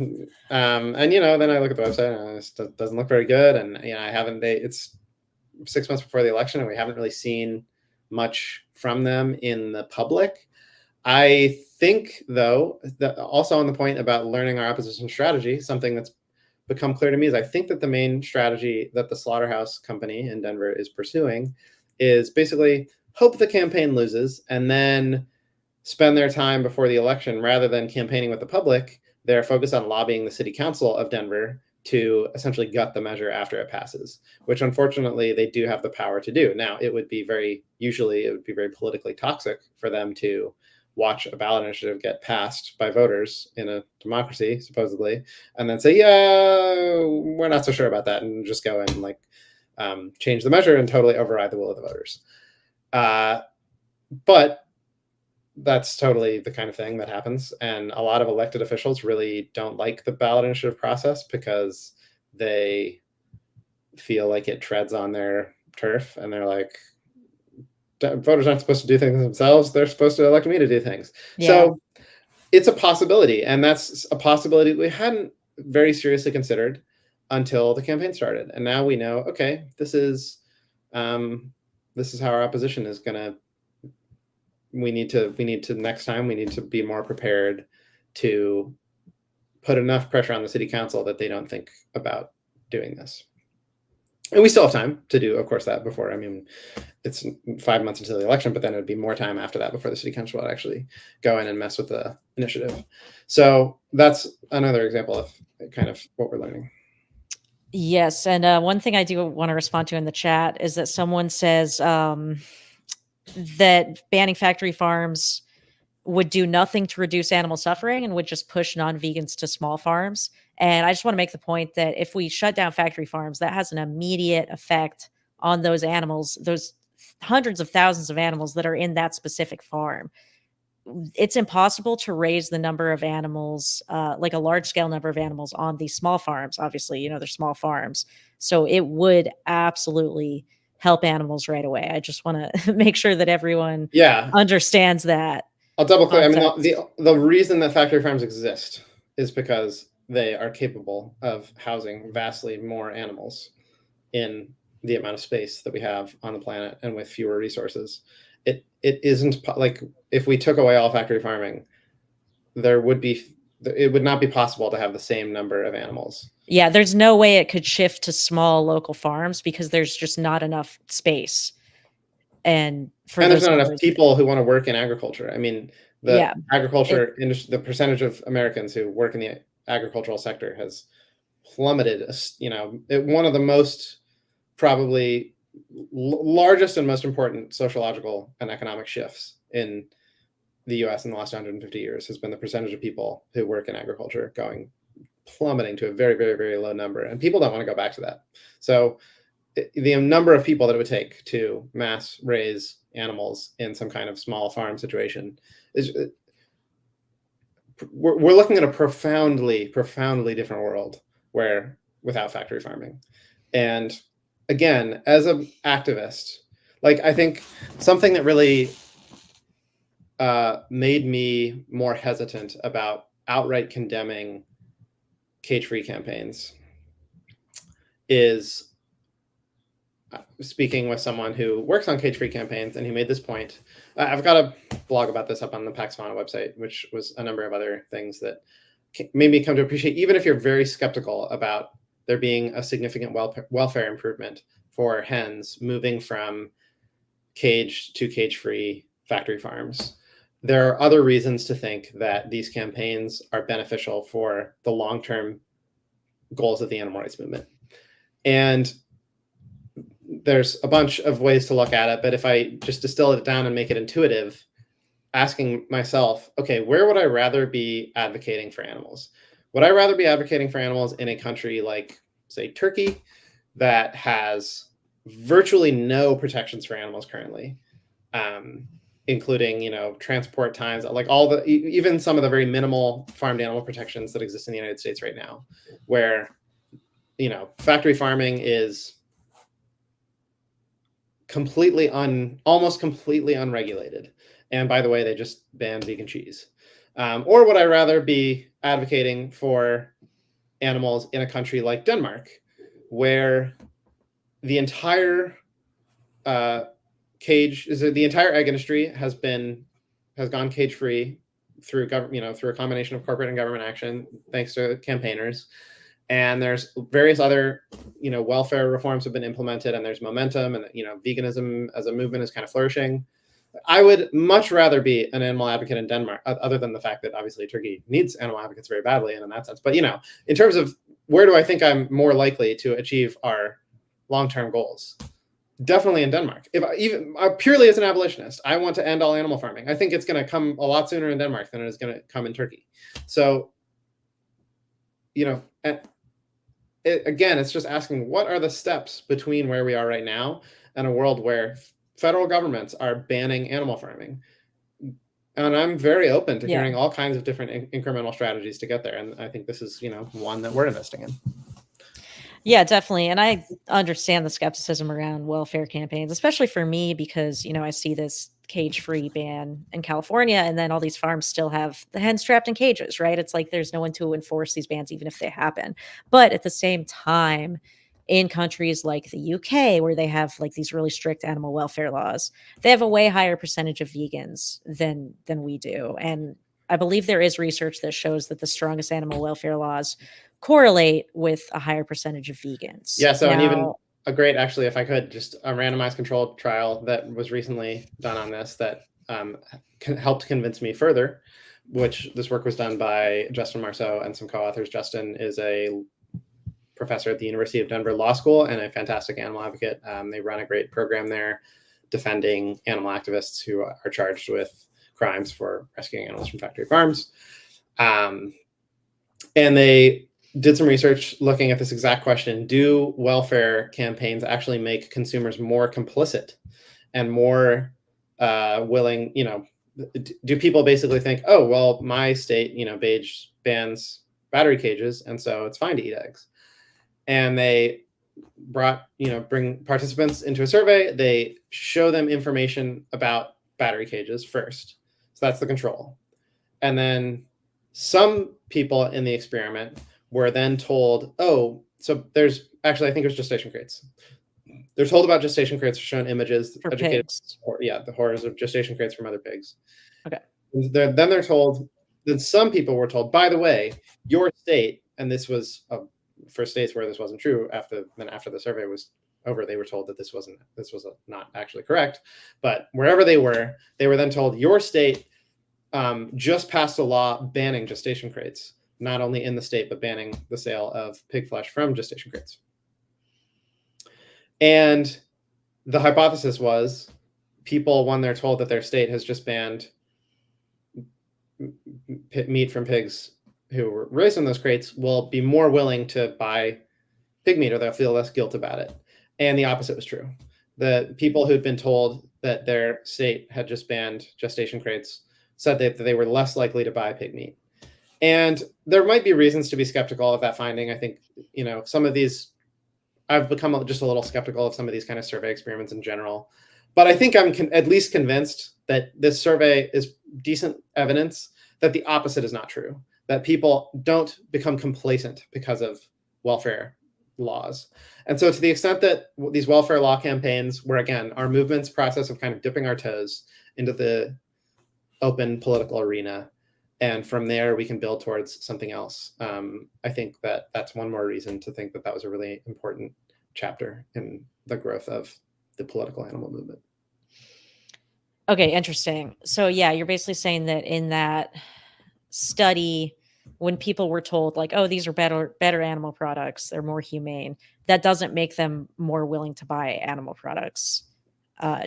And then I look at the website and it doesn't look very good. And I haven't. It's 6 months before the election, and we haven't really seen much from them in the public. I think, though, that also on the point about learning our opposition strategy, something that's become clear to me is I think that the main strategy that the Slaughterhouse Company in Denver is pursuing is basically hope the campaign loses and then spend their time before the election, rather than campaigning with the public, they're focused on lobbying the city council of Denver to essentially gut the measure after it passes, which unfortunately they do have the power to do. Now, it would be very politically toxic for them to watch a ballot initiative get passed by voters in a democracy, supposedly, and then say, yeah, we're not so sure about that, and just go and change the measure and totally override the will of the voters. But that's totally the kind of thing that happens. And a lot of elected officials really don't like the ballot initiative process because they feel like it treads on their turf. And they're like, voters aren't supposed to do things themselves. They're supposed to elect me to do things. Yeah. So it's a possibility. And that's a possibility we hadn't very seriously considered until the campaign started. And now we know, okay, this is how our opposition is going to. We need to next time we need to be more prepared to put enough pressure on the city council that they don't think about doing this. And we still have time to do, of course, that before. I mean, it's 5 months until the election, but then it'd be more time after that before the city council would actually go in and mess with the initiative. So that's another example of kind of what we're learning. Yes. And one thing I do want to respond to in the chat is that someone says that banning factory farms would do nothing to reduce animal suffering and would just push non-vegans to small farms. And I just want to make the point that if we shut down factory farms, that has an immediate effect on those animals, those hundreds of thousands of animals that are in that specific farm. It's impossible to raise the number of animals, like a large scale number of animals on these small farms. Obviously, they're small farms. So it would absolutely help animals right away. I just want to make sure that everyone understands that. I'll double click. I mean, the reason that factory farms exist is because they are capable of housing vastly more animals in the amount of space that we have on the planet and with fewer resources. It isn't like if we took away all factory farming, it would not be possible to have the same number of animals. Yeah, there's no way it could shift to small local farms because there's just not enough space. And there's not enough people who want to work in agriculture. I mean, agriculture industry, the percentage of Americans who work in the agricultural sector has plummeted. One of the most probably largest and most important sociological and economic shifts in the U.S. in the last 150 years has been the percentage of people who work in agriculture plummeting to a very, very, very low number. And people don't want to go back to that. So the number of people that it would take to mass raise animals in some kind of small farm situation is, we're looking at a profoundly, profoundly different world without factory farming. And again, as an activist, I think something that really made me more hesitant about outright condemning cage-free campaigns is speaking with someone who works on cage-free campaigns, and he made this point. I've got a blog about this up on the Pax Fauna website, which was a number of other things that made me come to appreciate, even if you're very skeptical about there being a significant welfare improvement for hens moving from cage to cage-free factory farms, there are other reasons to think that these campaigns are beneficial for the long-term goals of the animal rights movement. And there's a bunch of ways to look at it, but if I just distill it down and make it intuitive, asking myself, okay, where would I rather be advocating for animals? Would I rather be advocating for animals in a country like, say, Turkey, that has virtually no protections for animals currently, including, transport times, like even some of the very minimal farmed animal protections that exist in the United States right now, where, factory farming is almost completely unregulated. And by the way, they just banned vegan cheese. Or would I rather be advocating for animals in a country like Denmark, where the entire the entire egg industry has gone cage free through through a combination of corporate and government action, thanks to campaigners. And there's various other, welfare reforms have been implemented, and there's momentum, and veganism as a movement is kind of flourishing. I would much rather be an animal advocate in Denmark, other than the fact that obviously Turkey needs animal advocates very badly, and in that sense. But in terms of where do I think I'm more likely to achieve our long-term goals, definitely in Denmark. Even purely as an abolitionist, I want to end all animal farming. I think it's going to come a lot sooner in Denmark than it is going to come in Turkey. So, again, it's just asking, what are the steps between where we are right now and a world where federal governments are banning animal farming? And I'm very open to hearing all kinds of different incremental strategies to get there. And I think this is, one that we're investing in. Yeah, definitely. And I understand the skepticism around welfare campaigns, especially for me, because, I see this cage-free ban in California, and then all these farms still have the hens trapped in cages, right? It's like there's no one to enforce these bans, even if they happen. But at the same time, in countries like the UK, where they have like these really strict animal welfare laws, they have a way higher percentage of vegans than we do. And I believe there is research that shows that the strongest animal welfare laws correlate with a higher percentage of vegans. Yeah. So, and even a great, actually, if I could, just a randomized controlled trial that was recently done on this that helped convince me further, which this work was done by Justin Marceau and some co-authors. Justin is a professor at the University of Denver Law School and a fantastic animal advocate. They run a great program there defending animal activists who are charged with crimes for rescuing animals from factory farms. And they did some research looking at this exact question: do welfare campaigns actually make consumers more complicit and more willing? Do people basically think, oh, well, my state, bans battery cages, and so it's fine to eat eggs? And they bring participants into a survey. They show them information about battery cages first. So that's the control. And then some people in the experiment were then told, oh, so there's actually, I think it was gestation crates. They're told about gestation crates, shown images, for educated, pigs. the horrors of gestation crates from other pigs. Okay. Then they're told, then some people were told, by the way, your state, and this was for states where this wasn't true, after the survey was over, they were told that this was not actually correct. But wherever they were then told, your state just passed a law banning gestation crates, not only in the state, but banning the sale of pig flesh from gestation crates. And the hypothesis was, people, when they're told that their state has just banned meat from pigs who were raised in those crates, will be more willing to buy pig meat, or they'll feel less guilt about it. And the opposite was true. The people who'd been told that their state had just banned gestation crates said that they were less likely to buy pig meat. And there might be reasons to be skeptical of that finding. I think, some of these, I've become just a little skeptical of some of these kind of survey experiments in general. But I think I'm at least convinced that this survey is decent evidence that the opposite is not true, that people don't become complacent because of welfare laws. And so to the extent that these welfare law campaigns, where again, our movement's process of kind of dipping our toes into the open political arena, and from there we can build towards something else. I think that that's one more reason to think that that was a really important chapter in the growth of the political animal movement. Okay, interesting. So yeah, you're basically saying that in that study, when people were told like, "Oh, these are better animal products, they're more humane," that doesn't make them more willing to buy animal products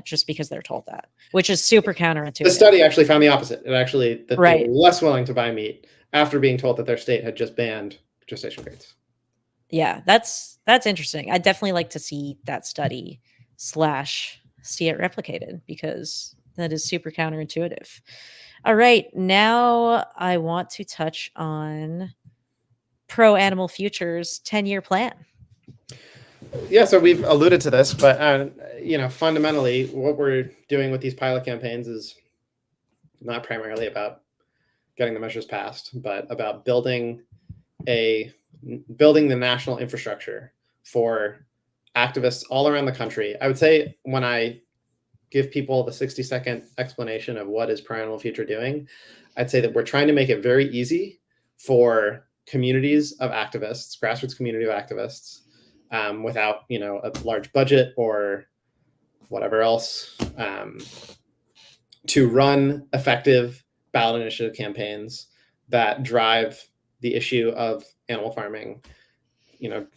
just because they're told that, which is super counterintuitive. The study actually found the opposite. It actually that they Right. were less willing to buy meat after being told that their state had just banned gestation crates. Yeah, that's interesting. I'd definitely like to see that study / see it replicated because that is super counterintuitive. All right, now I want to touch on Pro Animal Future's 10-year plan. Yeah, so we've alluded to this, but fundamentally, what we're doing with these pilot campaigns is not primarily about getting the measures passed, but about building the national infrastructure for activists all around the country. I would say when I give people the 60-second explanation of what is Pro Animal Future doing, I'd say that we're trying to make it very easy for communities of activists, grassroots community of activists, without a large budget or whatever else, to run effective ballot initiative campaigns that drive the issue of animal farming,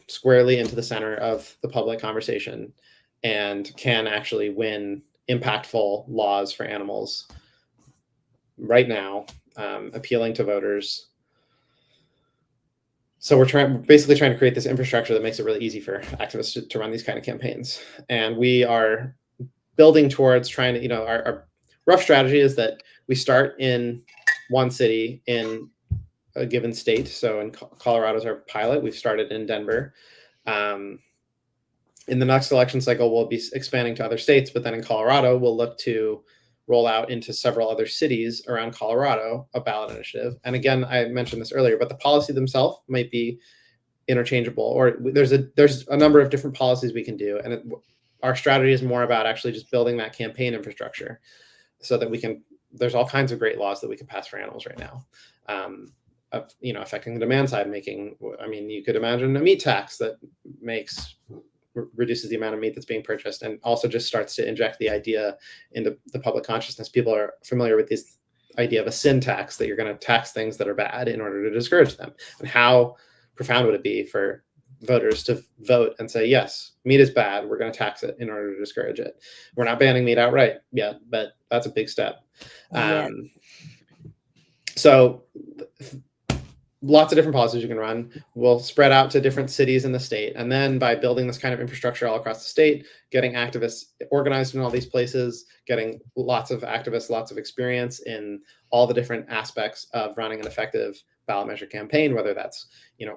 squarely into the center of the public conversation, and can actually win impactful laws for animals right now, appealing to voters. So we're basically trying to create this infrastructure that makes it really easy for activists to run these kind of campaigns. And we are building towards trying to, our rough strategy is that we start in one city in a given state. So in Colorado's our pilot. We've started in Denver. In the next election cycle, we'll be expanding to other states, but then in Colorado, we'll look to roll out into several other cities around Colorado, a ballot initiative. And again, I mentioned this earlier, but the policy themselves might be interchangeable, or there's a number of different policies we can do. And our strategy is more about actually just building that campaign infrastructure so that there's all kinds of great laws that we can pass for animals right now. Affecting the demand side, you could imagine a meat tax that reduces the amount of meat that's being purchased, and also just starts to inject the idea into the public consciousness. People are familiar with this idea of a sin tax, that you're going to tax things that are bad in order to discourage them. And how profound would it be for voters to vote and say, yes, meat is bad, we're going to tax it in order to discourage it. We're not banning meat outright yet, but that's a big step. Yeah. So lots of different policies you can run. We'll spread out to different cities in the state. And then by building this kind of infrastructure all across the state, getting activists organized in all these places, getting lots of activists, lots of experience in all the different aspects of running an effective ballot measure campaign, whether that's,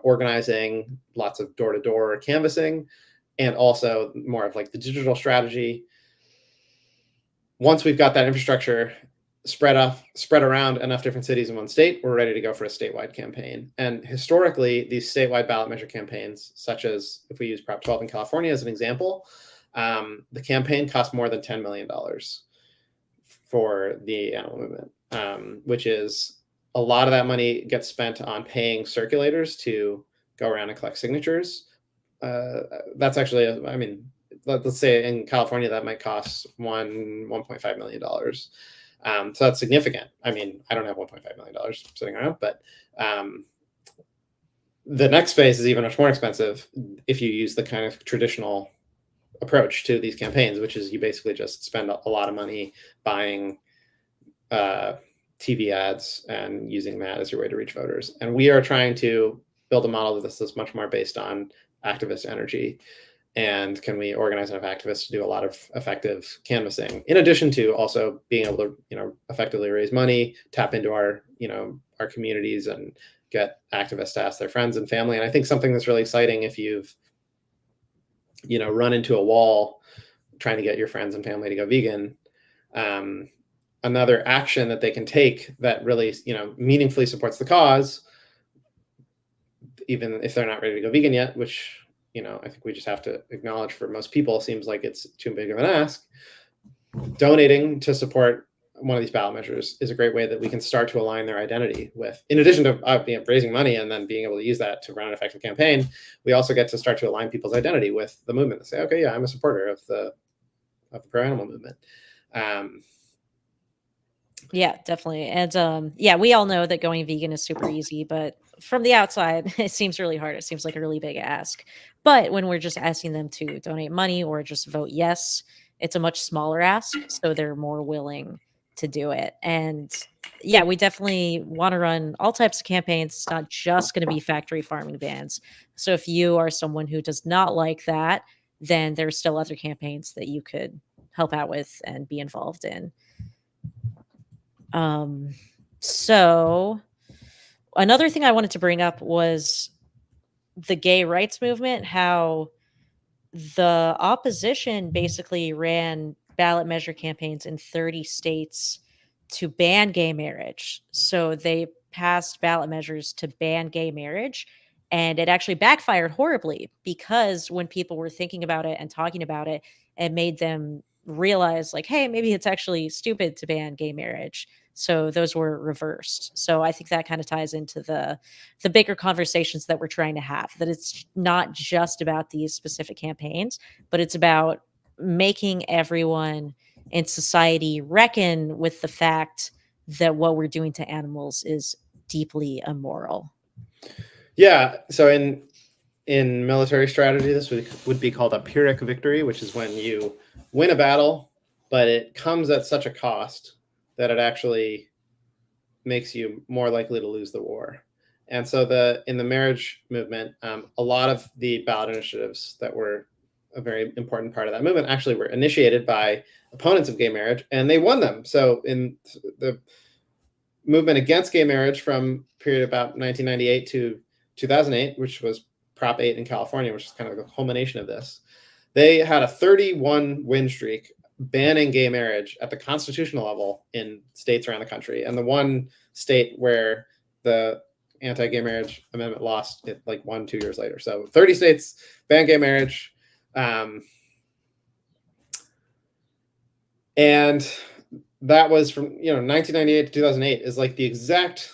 organizing, lots of door-to-door canvassing, and also more of like the digital strategy. Once we've got that infrastructure spread around enough different cities in one state, we're ready to go for a statewide campaign. And historically, these statewide ballot measure campaigns, such as if we use Prop 12 in California as an example, the campaign cost more than $10 million for the animal movement, which is a lot of that money gets spent on paying circulators to go around and collect signatures. That's actually, let's say in California, that might cost $1.5 million. So that's significant. I don't have $1.5 million sitting around, but the next phase is even much more expensive if you use the kind of traditional approach to these campaigns, which is you basically just spend a lot of money buying TV ads and using that as your way to reach voters. And we are trying to build a model that is much more based on activist energy. And can we organize enough activists to do a lot of effective canvassing, in addition to also being able to, effectively raise money, tap into our communities, and get activists to ask their friends and family. And I think something that's really exciting, if you've, run into a wall trying to get your friends and family to go vegan, another action that they can take that really, meaningfully supports the cause, even if they're not ready to go vegan yet, which, I think we just have to acknowledge for most people seems like it's too big of an ask. Donating to support one of these ballot measures is a great way that we can start to align their identity with, in addition to raising money and then being able to use that to run an effective campaign, we also get to start to align people's identity with the movement and say, okay, yeah, I'm a supporter of the pro-animal movement. Yeah, definitely. And yeah, we all know that going vegan is super easy, but from the outside, it seems really hard. It seems like a really big ask. But when we're just asking them to donate money or just vote yes, it's a much smaller ask, so they're more willing to do it. And yeah, we definitely want to run all types of campaigns. It's not just going to be factory farming bans. So if you are someone who does not like that, then there's still other campaigns that you could help out with and be involved in. Um, so another thing I wanted to bring up was the gay rights movement, how the opposition basically ran ballot measure campaigns in 30 states to ban gay marriage. So they passed ballot measures to ban gay marriage. And it actually backfired horribly because when people were thinking about it and talking about it, it made them realize, like, hey, maybe it's actually stupid to ban gay marriage. So those were reversed. So I think that kind of ties into the bigger conversations that we're trying to have, that it's not just about these specific campaigns, but it's about making everyone in society reckon with the fact that what we're doing to animals is deeply immoral. Yeah. So in military strategy, this would be called a Pyrrhic victory, which is when you win a battle, but it comes at such a cost that it actually makes you more likely to lose the war. And so in the marriage movement, a lot of the ballot initiatives that were a very important part of that movement actually were initiated by opponents of gay marriage, and they won them. So in the movement against gay marriage from period about 1998 to 2008, which was Prop 8 in California, which is kind of the culmination of this, they had a 31 win streak banning gay marriage at the constitutional level in states around the country. And the one state where the anti-gay marriage amendment lost, it like won 2 years later. So 30 states ban gay marriage. And that was from 1998 to 2008 is like the exact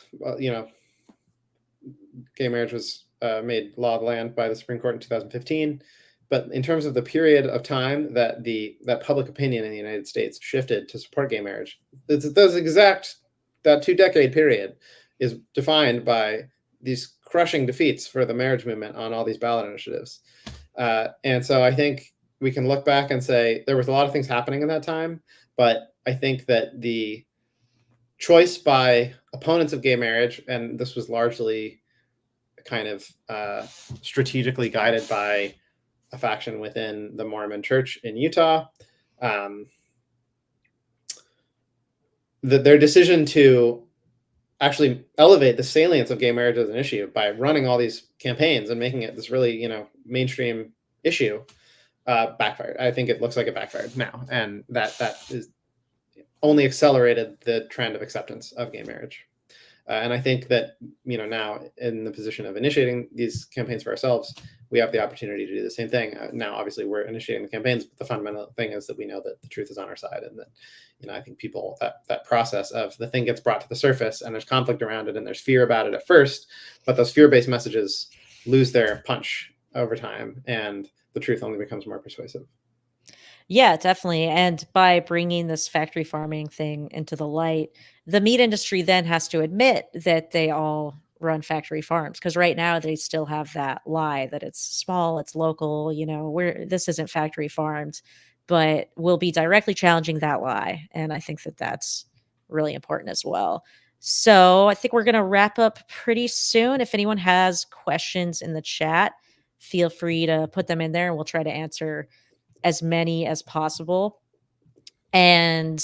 gay marriage was made law of the land by the Supreme Court in 2015. But in terms of the period of time that that public opinion in the United States shifted to support gay marriage, that 2-decade period is defined by these crushing defeats for the marriage movement on all these ballot initiatives. And so I think we can look back and say there was a lot of things happening in that time, but I think that the choice by opponents of gay marriage, and this was largely kind of strategically guided by a faction within the Mormon Church in Utah, their decision to actually elevate the salience of gay marriage as an issue by running all these campaigns and making it this really mainstream issue backfired. I think it looks like it backfired now, and that is only accelerated the trend of acceptance of gay marriage. And I think that now in the position of initiating these campaigns for ourselves, we have the opportunity to do the same thing. Now, obviously, we're initiating the campaigns, but the fundamental thing is that we know that the truth is on our side, and that I think people that process of the thing gets brought to the surface, and there's conflict around it, and there's fear about it at first, but those fear-based messages lose their punch over time, and the truth only becomes more persuasive. Yeah, definitely. And by bringing this factory farming thing into the light, the meat industry then has to admit that they all run factory farms, because right now they still have that lie that it's small, it's local, where this isn't factory farmed, but we'll be directly challenging that lie. And I think that that's really important as well. So I think we're going to wrap up pretty soon. If anyone has questions in the chat, feel free to put them in there and we'll try to answer as many as possible. And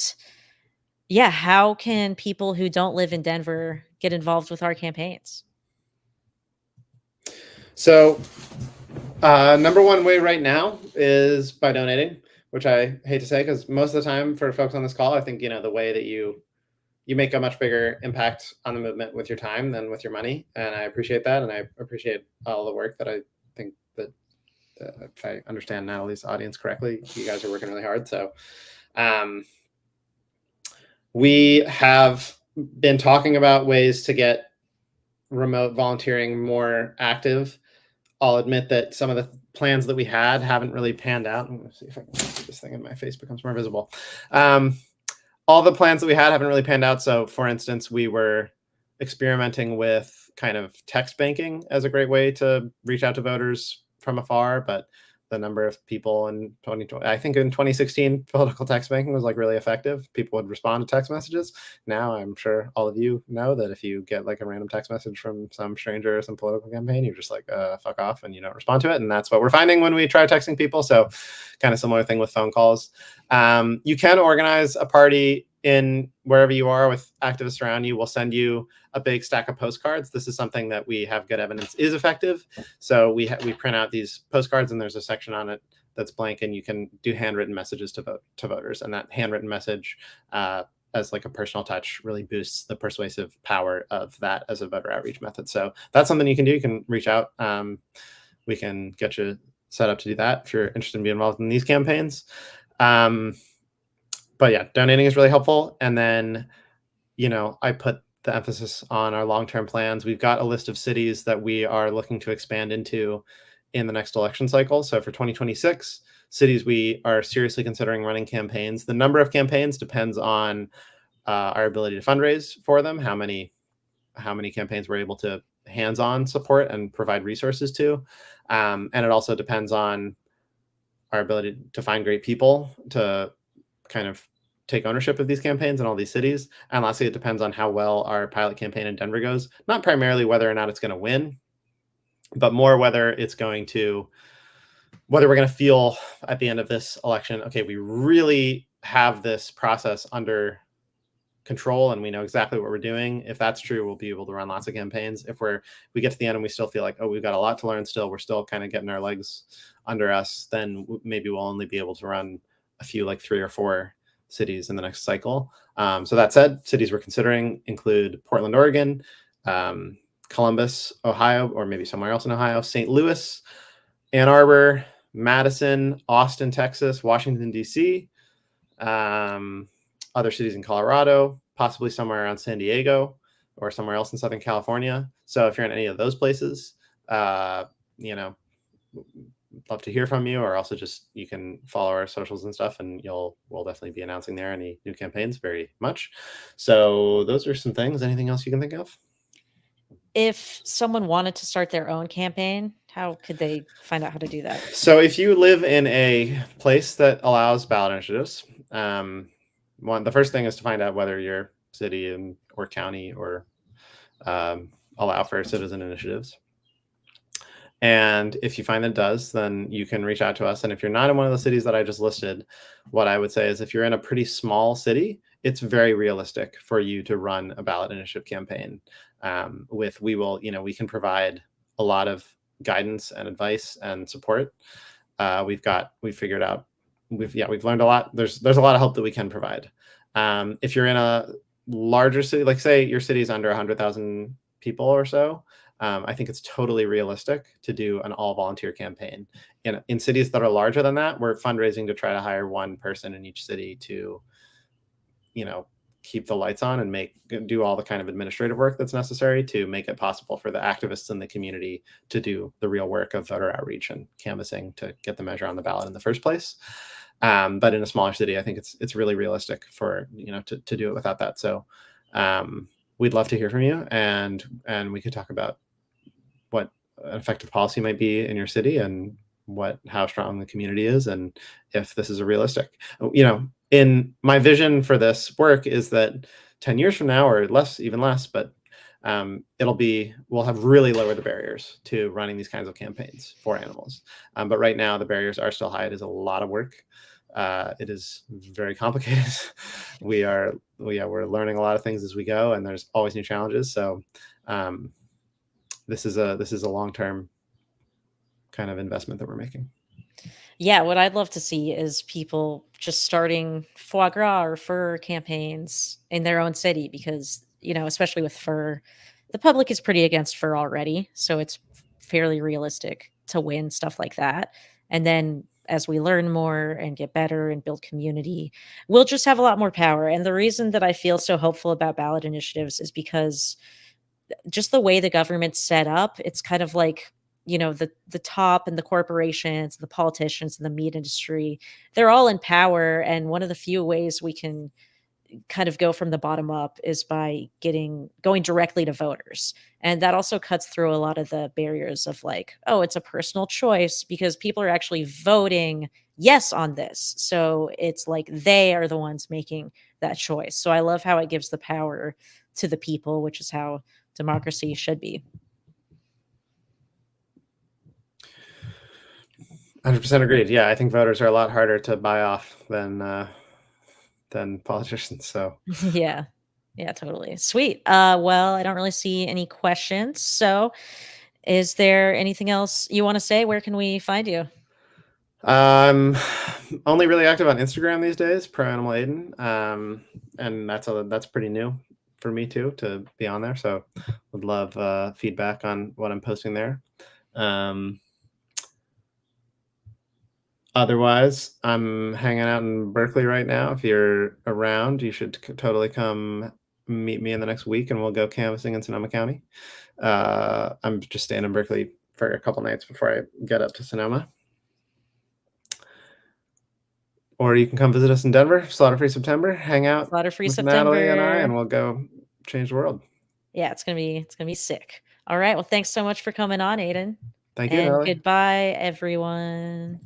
yeah, how can people who don't live in Denver get involved with our campaigns? So number one way right now is by donating, which I hate to say, because most of the time for folks on this call, I think the way that you make a much bigger impact on the movement with your time than with your money, and I appreciate that, and I appreciate all the work that I think that if I understand Natalie's audience correctly, you guys are working really hard. So We have been talking about ways to get remote volunteering more active. I'll admit that some of the plans that we had haven't really panned out. I'm going to see if I can see this thing and my face becomes more visible. All the plans that we had haven't really panned out. So, for instance, we were experimenting with kind of text banking as a great way to reach out to voters from afar, but the number of people in 2020, I think in 2016, political text banking was like really effective. People would respond to text messages. Now, I'm sure all of you know that if you get like a random text message from some stranger or some political campaign, you're just like, fuck off, and you don't respond to it. And that's what we're finding when we try texting people. So, kind of similar thing with phone calls. You can organize a party in wherever you are with activists around you. We'll send you a big stack of postcards. This is something that we have good evidence is effective. So we print out these postcards, and there's a section on it that's blank, and you can do handwritten messages to voters. And that handwritten message, as like a personal touch, really boosts the persuasive power of that as a voter outreach method. So that's something you can do. You can reach out. We can get you set up to do that if you're interested in being involved in these campaigns. But yeah, donating is really helpful. And then, I put the emphasis on our long-term plans. We've got a list of cities that we are looking to expand into in the next election cycle. So for 2026, cities we are seriously considering running campaigns. The number of campaigns depends on our ability to fundraise for them, how many campaigns we're able to hands-on support and provide resources to. And it also depends on our ability to find great people to kind of take ownership of these campaigns in all these cities. And lastly, it depends on how well our pilot campaign in Denver goes. Not primarily whether or not it's going to win, but more whether we're going to feel at the end of this election, okay, we really have this process under control and we know exactly what we're doing. If that's true, we'll be able to run lots of campaigns. If we get to the end and we still feel like, oh, we've got a lot to learn still, we're still kind of getting our legs under us, then maybe we'll only be able to run a few, like 3 or 4 cities in the next cycle. So that said, cities we're considering include Portland, Oregon, Columbus, Ohio, or maybe somewhere else in Ohio, St. Louis, Ann Arbor, Madison, Austin, Texas, Washington, D.C., other cities in Colorado, possibly somewhere around San Diego or somewhere else in Southern California. So if you're in any of those places, love to hear from you, or also just you can follow our socials and stuff, and we'll definitely be announcing there any new campaigns very much. So those are some things. Anything else you can think of? If someone wanted to start their own campaign, how could they find out how to do that? So if you live in a place that allows ballot initiatives, the first thing is to find out whether your city or county or allow for citizen initiatives. And if you find that it does, then you can reach out to us. And if you're not in one of the cities that I just listed, what I would say is if you're in a pretty small city, it's very realistic for you to run a ballot initiative campaign. We can provide a lot of guidance and advice and support. We've learned a lot. There's a lot of help that we can provide. If you're in a larger city, like say your city is under 100,000 people or so, I think it's totally realistic to do an all volunteer campaign. In cities that are larger than that, we're fundraising to try to hire one person in each city to, keep the lights on and do all the kind of administrative work that's necessary to make it possible for the activists in the community to do the real work of voter outreach and canvassing to get the measure on the ballot in the first place. But in a smaller city, I think it's really realistic for to do it without that. So we'd love to hear from you, and we could talk about what an effective policy might be in your city and how strong the community is, and if this is a realistic. In my vision for this work is that 10 years from now, or even less, but we'll have really lowered the barriers to running these kinds of campaigns for animals. But right now the barriers are still high. It is a lot of work. It is very complicated. We're learning a lot of things as we go, and there's always new challenges. So this is a long-term kind of investment that we're making. Yeah, what I'd love to see is people just starting foie gras or fur campaigns in their own city because, especially with fur, the public is pretty against fur already. So it's fairly realistic to win stuff like that. And then as we learn more and get better and build community, we'll just have a lot more power. And the reason that I feel so hopeful about ballot initiatives is because just the way the government's set up, it's kind of like, the top and the corporations, the politicians and the meat industry, they're all in power. And one of the few ways we can kind of go from the bottom up is by going directly to voters. And that also cuts through a lot of the barriers of like, oh, it's a personal choice because people are actually voting yes on this. So it's like they are the ones making that choice. So I love how it gives the power to the people, which is how democracy should be. 100% agreed. Yeah, I think voters are a lot harder to buy off than politicians. So Yeah. Yeah, totally. Sweet. Well, I don't really see any questions. So is there anything else you want to say? Where can we find you? I'm only really active on Instagram these days, pro animal Aiden, and that's pretty new for me too to be on there. So would love feedback on what I'm posting there. Otherwise, I'm hanging out in Berkeley right now. If you're around, you should totally come meet me in the next week, and we'll go canvassing in Sonoma County. I'm just staying in Berkeley for a couple nights before I get up to Sonoma. Or you can come visit us in Denver, Slaughter Free September, hang out Slaughter Free with Natalie and I, and September. we'll go change the world. Yeah, it's gonna be sick. All right. Well, thanks so much for coming on, Aiden. Thank you, And Natalie. goodbye, everyone.